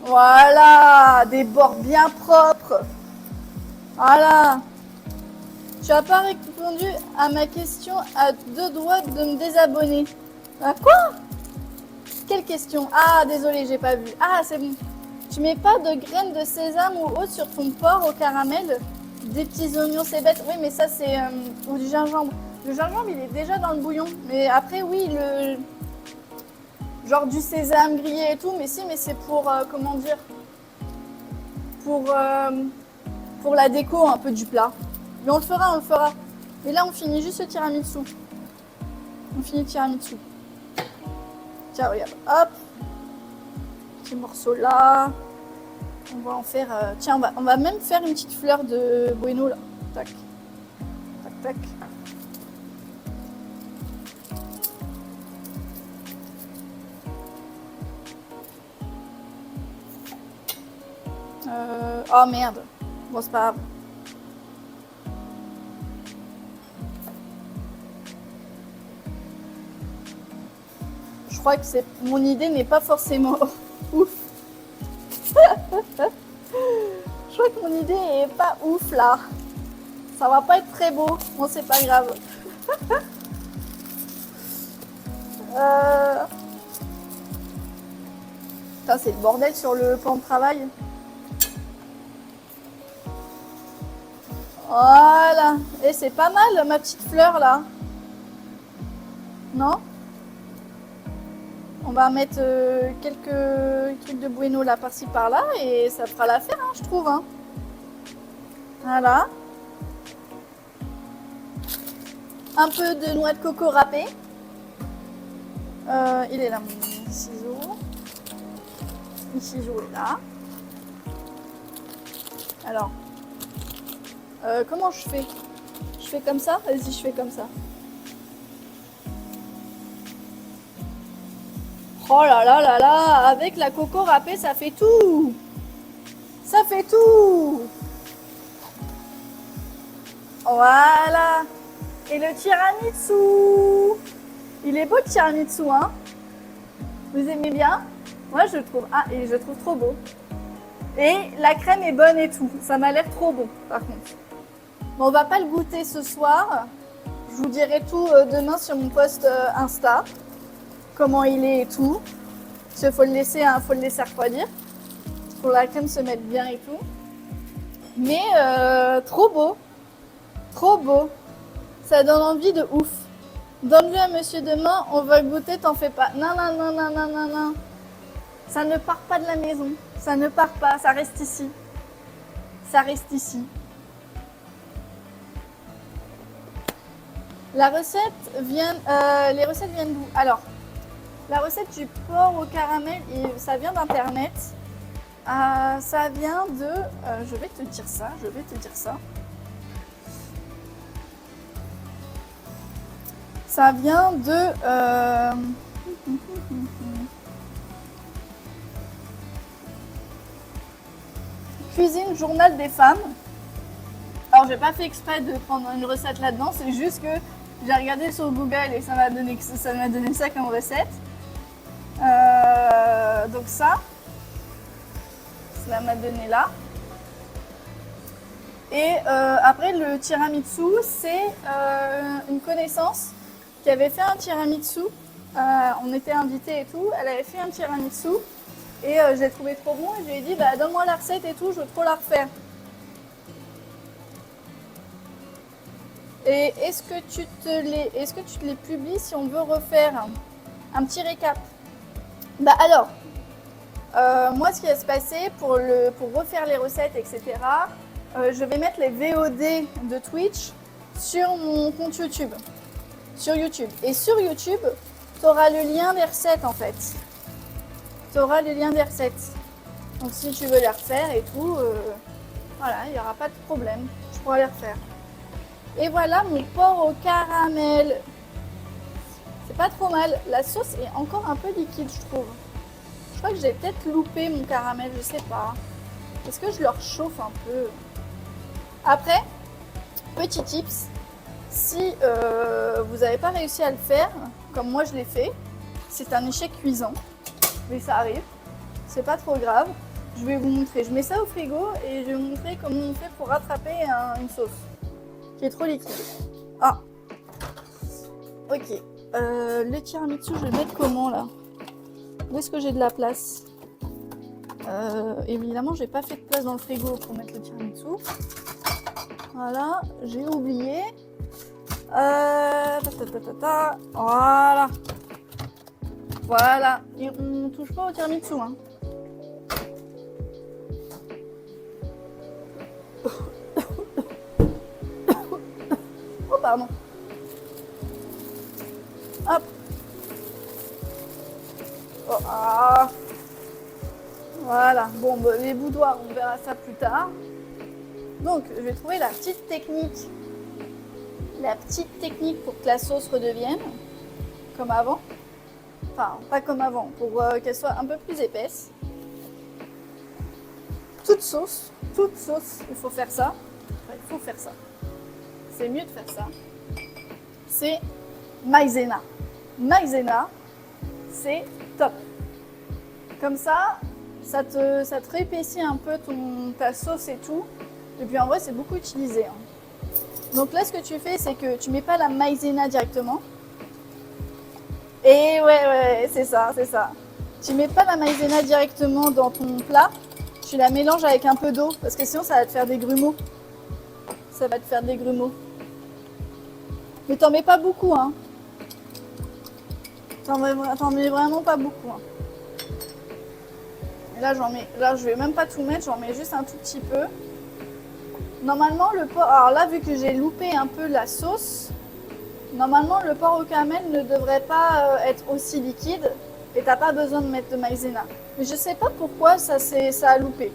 Voilà, des bords bien propres. Voilà. Tu n'as pas répondu à ma question à 2 doigts de me désabonner. Ah quoi? Quelle question? Ah désolé, j'ai pas vu. Ah c'est bon. Tu mets pas de graines de sésame ou autre sur ton porc au caramel? Des petits oignons, c'est bête. Oui, mais ça c'est... ou du gingembre. Le gingembre, il est déjà dans le bouillon. Mais après, oui, genre du sésame grillé et tout. Mais si, mais c'est pour... comment dire? Pour la déco un peu du plat. Mais on le fera. Et là, on finit juste le tiramisu. On finit le tiramisu. Tiens, regarde. Hop. Petit morceau là. On va en faire... tiens, on va même faire une petite fleur de bueno là. Tac. Tac, tac. Oh merde. Bon, c'est pas grave. crois que mon idée n'est pas forcément ouf. Je crois que mon idée est pas ouf là. Ça va pas être très beau. Bon, c'est pas grave. Putain, c'est le bordel sur le plan de travail. Voilà. Et c'est pas mal ma petite fleur là. Non? On va mettre quelques trucs de bueno là par-ci par-là et ça fera l'affaire, hein, je trouve. Hein. Voilà. Un peu de noix de coco râpée. Il est là mon ciseau. Le ciseau est là. Alors, comment je fais? Je fais comme ça? Vas-y, je fais comme ça. Oh là là là là, avec la coco râpée, ça fait tout. Ça fait tout. Voilà. Et le tiramisu. Il est beau le tiramisu, hein? Vous aimez bien? Moi, je trouve. Ah, et je trouve trop beau. Et la crème est bonne et tout. Ça m'a l'air trop bon, par contre. Bon, on va pas le goûter ce soir. Je vous dirai tout demain sur mon post Insta. Comment il est et tout. Parce qu'il faut le laisser refroidir. Pour la crème se mettre bien et tout. Mais trop beau. Trop beau. Ça donne envie de ouf. Donne-le à monsieur demain, on va goûter, t'en fais pas. Non, non, non, non, non, non, non. Ça ne part pas de la maison. Ça ne part pas, ça reste ici. Ça reste ici. La recette vient, les recettes viennent d'où? Alors, la recette du porc au caramel, ça vient d'internet. Ça vient de... je vais te dire ça, Ça vient de... Cuisine Journal des femmes. Alors, j'ai pas fait exprès de prendre une recette là-dedans, c'est juste que j'ai regardé sur Google et ça m'a donné ça comme recette. Donc ça m'a donné là. Et après, le tiramisu, c'est une connaissance qui avait fait un tiramisu. On était invités et tout. Elle avait fait un tiramisu et je l'ai trouvé trop bon. Et je lui ai dit, bah, donne-moi la recette et tout, je veux trop la refaire. Et est-ce que tu te les publies si on veut refaire un petit récap? Bah alors, moi, ce qui va se passer pour refaire les recettes, etc., je vais mettre les VOD de Twitch sur mon compte YouTube. Sur YouTube. Et sur YouTube, tu auras le lien des recettes, en fait. Tu auras le lien des recettes. Donc, si tu veux les refaire et tout, voilà, il n'y aura pas de problème. Je pourrai les refaire. Et voilà mon porc au caramel. C'est pas trop mal. La sauce est encore un peu liquide, je trouve. Je crois que j'ai peut-être loupé mon caramel, je sais pas. Est-ce que je le réchauffe un peu? Après, petit tips, si vous n'avez pas réussi à le faire, comme moi je l'ai fait, c'est un échec cuisant, mais ça arrive, c'est pas trop grave. Je vais vous montrer, je mets ça au frigo et je vais vous montrer comment on fait pour rattraper une sauce qui est trop liquide. Ah, ok, le tiramisu, je vais le mettre comment là? Où est-ce que j'ai de la place? Évidemment, j'ai pas fait de place dans le frigo pour mettre le tiramisu. Voilà, j'ai oublié. Voilà. Voilà. Et on touche pas au tiramisu. Hein. Oh, pardon. Hop. Oh, ah. Voilà. Bon, bah, les boudoirs, on verra ça plus tard. Donc, je vais trouver la petite technique pour que la sauce redevienne comme avant. Enfin, pas comme avant, pour qu'elle soit un peu plus épaisse. Toute sauce, il faut faire ça. Enfin, il faut faire ça. C'est mieux de faire ça. C'est maïzena. Maïzena, c'est top. Comme ça te réépaissit un peu ta sauce et tout. Et puis en vrai, c'est beaucoup utilisé. Hein. Donc là, ce que tu fais, c'est que tu mets pas la maïzena directement. Et ouais, c'est ça. Tu mets pas la maïzena directement dans ton plat. Tu la mélanges avec un peu d'eau, parce que sinon, ça va te faire des grumeaux. Mais t'en mets pas beaucoup, hein. T'en mets vraiment pas beaucoup. Hein. Et là, je vais même pas tout mettre, j'en mets juste un tout petit peu. Normalement, le porc... Alors là, vu que j'ai loupé un peu la sauce, normalement, le porc au caramel ne devrait pas être aussi liquide et t'as pas besoin de mettre de maïzena. Mais je sais pas pourquoi ça a loupé.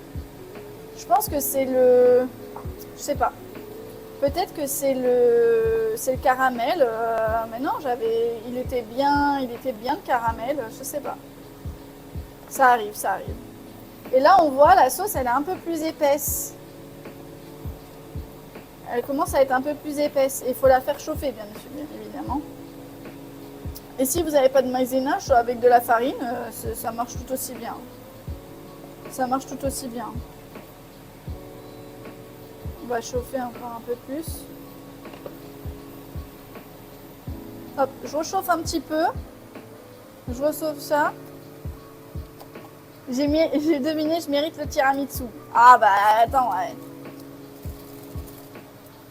Je pense que c'est le... Je sais pas. Peut-être que c'est le caramel, mais non, il était bien le caramel, je sais pas. Ça arrive. Et là, on voit la sauce, elle est un peu plus épaisse. Elle commence à être un peu plus épaisse. Et il faut la faire chauffer, bien évidemment. Et si vous n'avez pas de maïzena, avec de la farine, ça marche tout aussi bien. On va chauffer encore un peu plus. Hop, je rechauffe un petit peu. Je rechauffe ça. J'ai deviné, je mérite le tiramisu. Ah bah attends, ouais.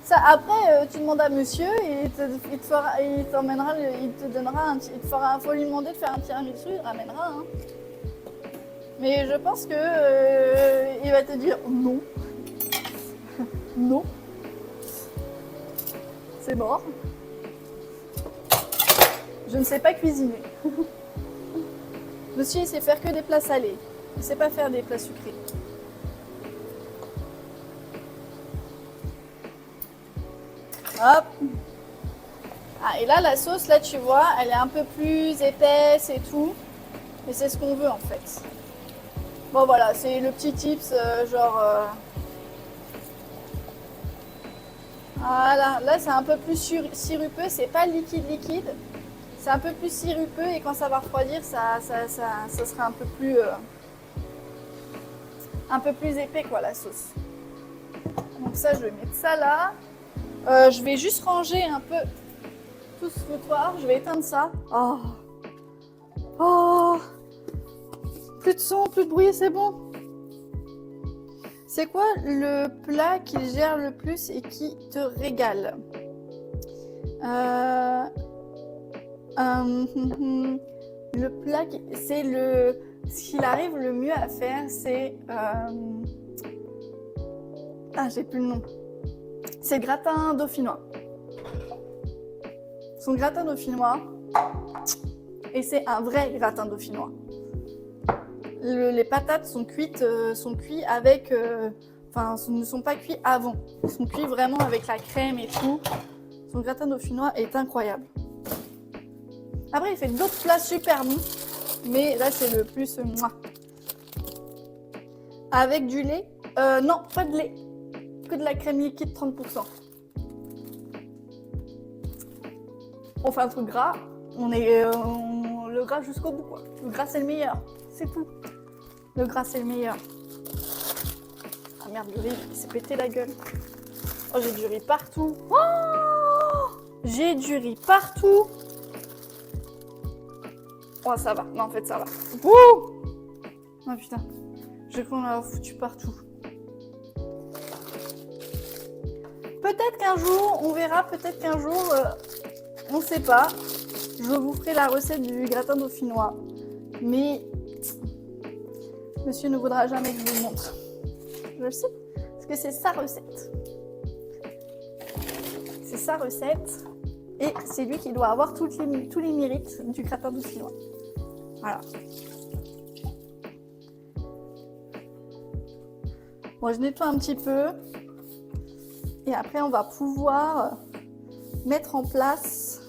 Ça, après, tu demandes à monsieur et il te donnera faut lui demander de faire un tiramisu, il ramènera. Hein. Mais je pense que il va te dire non. Non. C'est mort. Je ne sais pas cuisiner. Monsieur, il sait faire que des plats salés. Il ne sait pas faire des plats sucrés. Hop. Ah, et là, la sauce, là, tu vois, elle est un peu plus épaisse et tout. Et c'est ce qu'on veut, en fait. Bon, voilà, c'est le petit tips, Voilà, là, c'est un peu plus sirupeux. C'est pas liquide. C'est un peu plus sirupeux et quand ça va refroidir, ça sera un peu plus épais, quoi, la sauce. Donc ça, je vais mettre ça là. Je vais juste ranger un peu tout ce foutoir. Je vais éteindre ça. Oh. Plus de son, plus de bruit, c'est bon. C'est quoi le plat qui gère le plus et qui te régale? Le plat, ce qu'il arrive le mieux à faire, c'est... j'ai plus le nom. C'est le gratin dauphinois. Son gratin dauphinois, et c'est un vrai gratin dauphinois. Les patates sont cuites avec... ne sont pas cuites avant. Ils sont cuits vraiment avec la crème et tout. Son gratin dauphinois est incroyable. Après, il fait d'autres plats super bons, mais là, c'est le plus avec du lait. Non, pas de lait. Que de la crème liquide 30%. On fait un truc gras. Le gras jusqu'au bout, quoi. Le gras, c'est le meilleur. C'est tout. Le gras, c'est le meilleur. Ah merde, le riz, il s'est pété la gueule. Oh, j'ai du riz partout. Oh, j'ai du riz partout. Oh, ça va. Non, en fait, ça va. Ouh. Oh putain. J'ai cru qu'on l'a foutu partout. Peut-être qu'un jour, on verra. Peut-être qu'un jour, on ne sait pas. Je vous ferai la recette du gratin dauphinois. Mais monsieur ne voudra jamais que je vous le montre. Je le sais. Parce que c'est sa recette. C'est sa recette. Et c'est lui qui doit avoir tous les mérites du gratin dauphinois. Voilà. Bon, je nettoie un petit peu. Et après, on va pouvoir mettre en place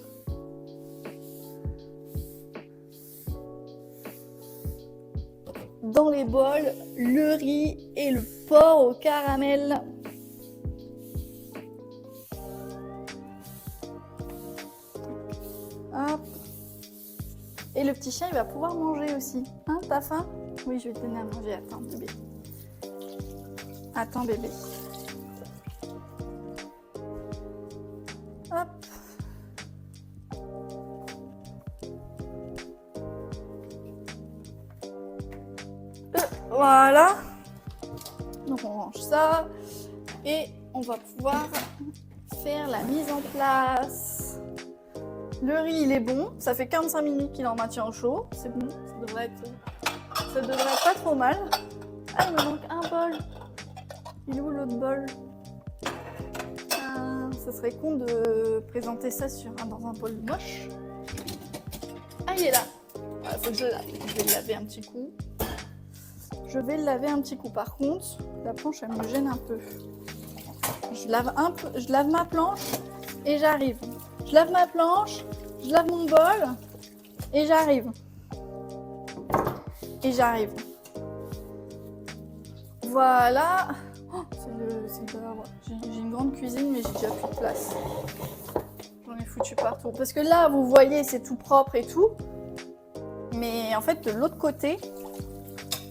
dans les bols le riz et le porc au caramel. Hop. Et le petit chien, il va pouvoir manger aussi. Hein, t'as faim? Oui, je vais te donner à manger. Attends, bébé. Attends, bébé. Hop. Voilà. Donc on range ça. Et on va pouvoir faire la mise en place. Le riz, il est bon. Ça fait 45 minutes qu'il est en maintien au chaud. C'est bon. Ça devrait être pas trop mal. Ah, il me manque un bol. Il est où l'autre bol? Ça serait con de présenter ça dans un bol moche. Ah, il est là. Il faut que je le lave. Je vais le laver un petit coup. Je vais le laver un petit coup. Par contre, la planche, elle me gêne un peu. Je lave ma planche et j'arrive. Je lave ma planche, je lave mon bol et j'arrive. Voilà. Oh, j'ai une grande cuisine, mais j'ai déjà plus de place. J'en ai foutu partout. Parce que là, vous voyez, c'est tout propre et tout. Mais en fait, de l'autre côté,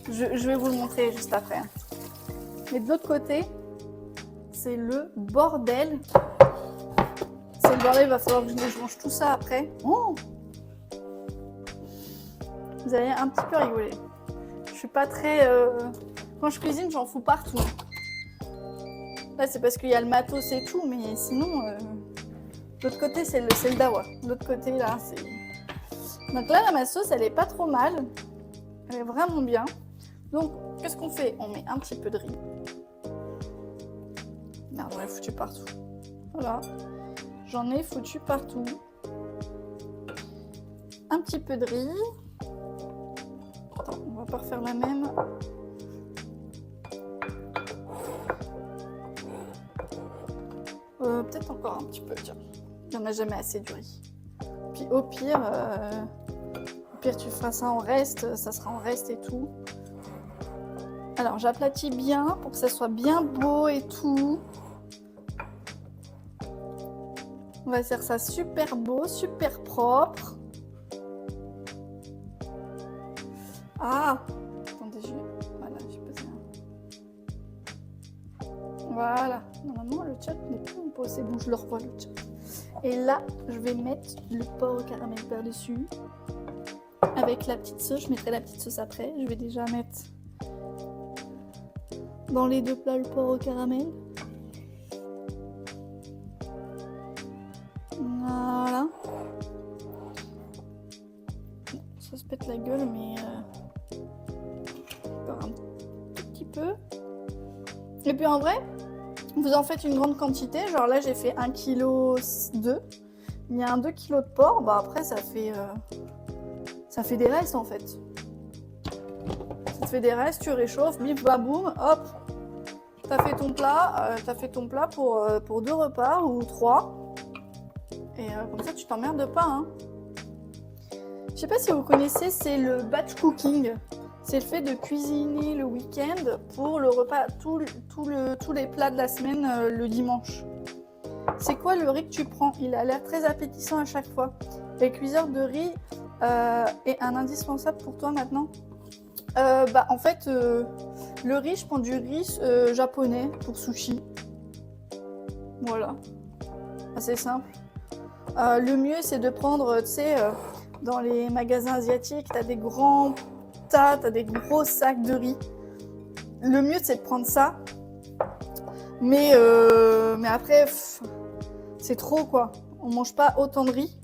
je vais vous le montrer juste après. Mais de l'autre côté, c'est le bordel. C'est le bordel, il va falloir que je range tout ça après. Oh, vous allez un petit peu rigoler. Je suis pas très... Quand je cuisine, j'en fous partout. Là, c'est parce qu'il y a le matos et tout, mais sinon, de l'autre côté, c'est le dawa. De l'autre côté, là, c'est... Donc là, ma sauce, elle est pas trop mal. Elle est vraiment bien. Donc, qu'est-ce qu'on fait? On met un petit peu de riz. Merde, j'en ai foutu partout. Voilà. J'en ai foutu partout. Un petit peu de riz. Attends, on va pas refaire la même. Peut-être encore un petit peu, tiens. Il n'y en a jamais assez du riz. Puis au pire, tu feras ça en reste, ça sera en reste et tout. Alors j'aplatis bien pour que ça soit bien beau et tout. On va faire ça super beau, super propre. Ah, attendez, voilà, j'ai posé un. Voilà, normalement le chat n'est plus en pause, c'est bon, je le revois le chat. Et là, je vais mettre le porc au caramel par-dessus. Avec la petite sauce, je mettrai la petite sauce après. Je vais déjà mettre dans les deux plats le porc au caramel. Voilà. Ça se pète la gueule, mais encore un tout petit peu. Et puis en vrai, vous en faites une grande quantité. Genre là, j'ai fait 1,2 kg. Il y a un 2 kg de porc. Bah après, ça fait des restes en fait. Ça te fait des restes, tu réchauffes, bip, baboum, hop. T'as fait ton plat pour 2 repas ou 3. Et comme ça, tu t'emmerdes pas. Hein. Je sais pas si vous connaissez, c'est le batch cooking. C'est le fait de cuisiner le week-end pour le repas, tous les plats de la semaine le dimanche. C'est quoi le riz que tu prends? Il a l'air très appétissant à chaque fois. Le cuiseur de riz est un indispensable pour toi maintenant. En fait, le riz, je prends du riz japonais pour sushi. Voilà, assez simple. Le mieux, c'est de prendre, tu sais, dans les magasins asiatiques, tu as des grands tas, tu as des gros sacs de riz. Le mieux, c'est de prendre ça. Mais après, c'est trop, quoi. On mange pas autant de riz.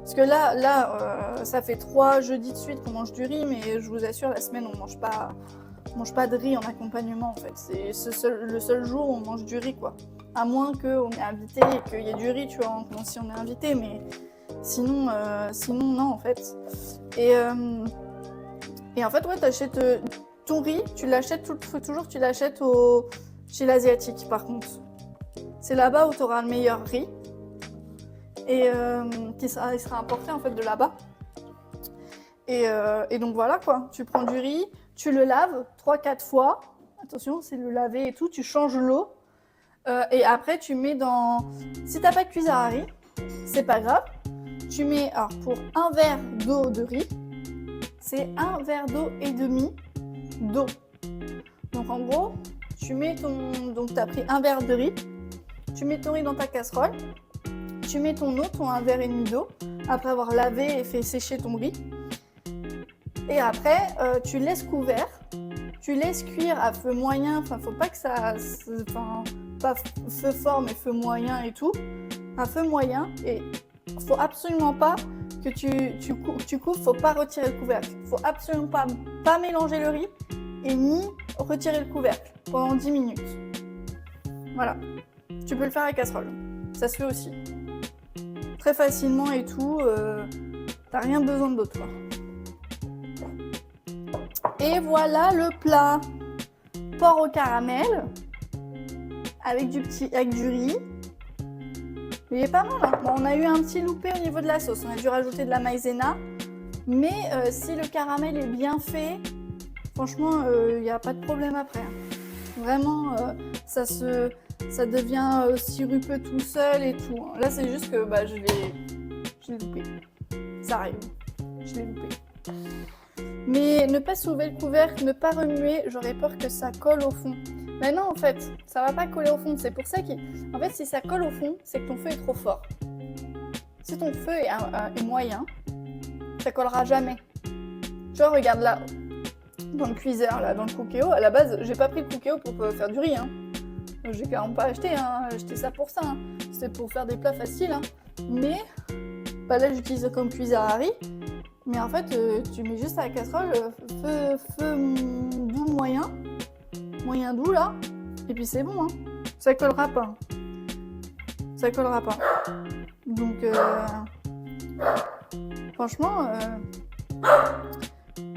Parce que là, ça fait 3 jeudis de suite qu'on mange du riz, mais je vous assure, la semaine, on mange pas de riz en accompagnement, en fait. C'est le seul jour où on mange du riz, quoi. À moins qu'on est invité et qu'il y ait du riz, tu vois, si on est invité, mais sinon, non, en fait. Et en fait, ouais, t'achètes ton riz, tu l'achètes, faut toujours que tu l'achètes chez l'asiatique, par contre. C'est là-bas où tu auras le meilleur riz. Et il sera importé en fait de là-bas. Et donc voilà quoi, tu prends du riz, tu le laves 3-4 fois. Attention, c'est le laver et tout, tu changes l'eau. Et après tu mets dans... Si t'as pas de cuiseur à riz, c'est pas grave. tu mets, alors pour un verre d'eau de riz, c'est un verre d'eau et demi d'eau. Donc en gros, tu mets donc tu as pris un verre de riz, tu mets ton riz dans ta casserole, tu mets ton eau, ton un verre et demi d'eau, après avoir lavé et fait sécher ton riz. Et après, tu laisses couvert, tu laisses cuire à feu moyen, enfin faut pas que ça, pas feu fort mais feu moyen et tout, à feu moyen, et faut absolument pas que tu couvres, faut pas retirer le couvercle, faut absolument pas mélanger le riz et ni retirer le couvercle pendant 10 minutes. Voilà, tu peux le faire à la casserole, ça se fait aussi. Très facilement et tout, t'as rien besoin d'autre quoi. Et voilà le plat, porc au caramel avec du riz. Il est pas mal, hein. Bon, on a eu un petit loupé au niveau de la sauce, on a dû rajouter de la maïzena, mais si le caramel est bien fait, franchement, il n'y a pas de problème après. Vraiment, ça devient sirupeux tout seul et tout. Là, c'est juste que je l'ai loupé. Ça arrive, je l'ai loupé. Mais ne pas soulever le couvercle, ne pas remuer, j'aurais peur que ça colle au fond. Mais non, en fait, ça va pas coller au fond. C'est pour ça qu'en fait, si ça colle au fond, c'est que ton feu est trop fort. Si ton feu est moyen, ça collera jamais. Tu vois, regarde là, dans le cuiseur, là, dans le Cookéo. À la base, j'ai pas pris le Cookéo pour faire du riz. Hein. J'ai carrément pas acheté, hein. J'ai acheté ça pour ça. Hein. C'était pour faire des plats faciles. Hein. Mais là, j'utilise comme cuiseur à riz. Mais en fait, tu mets juste à la casserole, feu doux moyen doux là, et puis c'est bon, hein. Ça collera pas. Ça collera pas. Donc, franchement,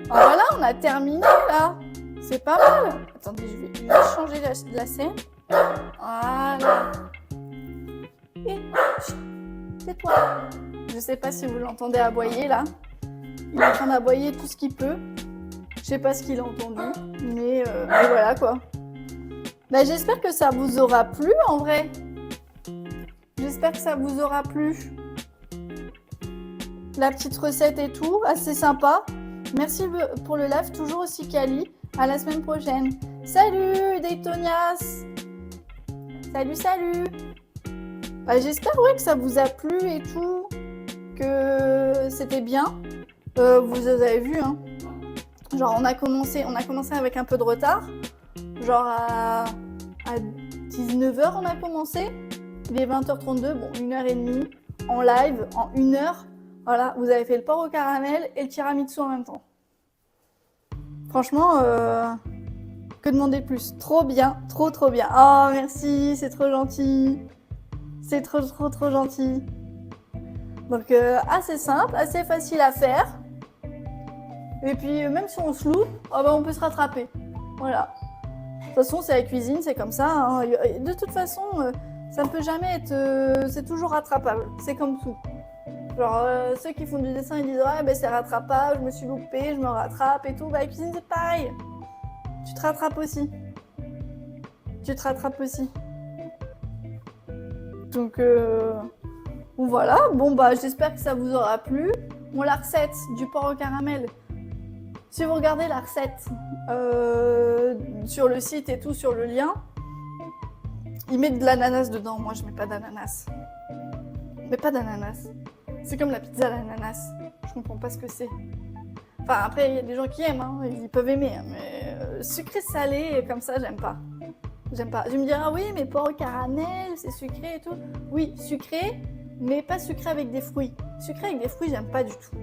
voilà, on a terminé là. C'est pas mal. Attendez, je vais juste changer la scène. Voilà. Et tais-toi. Je sais pas si vous l'entendez aboyer là. Il est en train d'aboyer tout ce qu'il peut. Je sais pas ce qu'il a entendu, mais voilà quoi. J'espère que ça vous aura plu en vrai. J'espère que ça vous aura plu. La petite recette et tout, assez sympa. Merci pour le live, toujours aussi quali. À la semaine prochaine. Salut Daytonias. Salut. J'espère que ça vous a plu et tout, que c'était bien. Vous avez vu, hein. Genre on a commencé avec un peu de retard. Genre à 19h on a commencé. Il est 20h32, bon 1h30 en live, en 1h. Voilà, vous avez fait le porc au caramel et le tiramisu en même temps. Franchement, que demander de plus? Trop bien, trop bien. Oh merci, c'est trop gentil. C'est trop gentil. Donc assez simple, assez facile à faire. Et puis même si on se loupe, on peut se rattraper. Voilà. De toute façon, c'est la cuisine, c'est comme ça. Hein. De toute façon, ça ne peut jamais être... c'est toujours rattrapable. C'est comme tout. Genre, ceux qui font du dessin, ils disent « Ouais, c'est rattrapable, je me suis loupée, je me rattrape et tout. » La cuisine, c'est pareil. Tu te rattrapes aussi. Donc, voilà. Bon, j'espère que ça vous aura plu. Bon, la recette du porc au caramel... Si vous regardez la recette sur le site et tout, sur le lien, ils mettent de l'ananas dedans. Moi, je mets pas d'ananas. C'est comme la pizza à l'ananas. Je comprends pas ce que c'est. Enfin, après, il y a des gens qui aiment, hein, ils peuvent aimer. Hein, mais sucré-salé, comme ça, j'aime pas. Tu me diras, oui, mais porc au caramel, c'est sucré et tout. Oui, sucré, mais pas sucré avec des fruits. Sucré avec des fruits, j'aime pas du tout.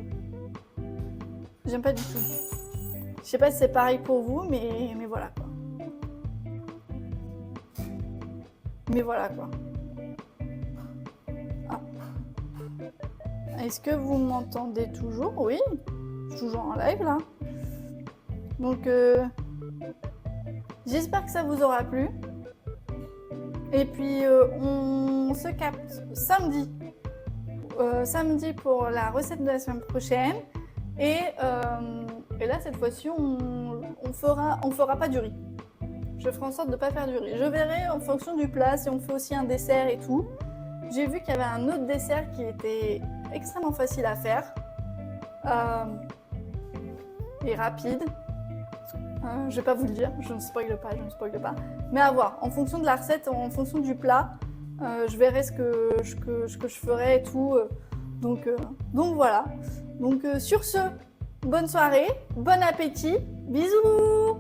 Je sais pas si c'est pareil pour vous, mais voilà quoi. Ah. Est-ce que vous m'entendez toujours? Oui, je suis toujours en live là. Donc, j'espère que ça vous aura plu. Et puis, on se capte samedi. Samedi pour la recette de la semaine prochaine. Et là, cette fois-ci, on fera pas du riz. Je ferai en sorte de ne pas faire du riz. Je verrai en fonction du plat si on fait aussi un dessert et tout. J'ai vu qu'il y avait un autre dessert qui était extrêmement facile à faire et rapide. Je vais pas vous le dire, je ne spoile pas, Mais à voir, en fonction de la recette, en fonction du plat, je verrai ce que je ferai et tout. Donc voilà. Donc sur ce, bonne soirée, bon appétit, bisous!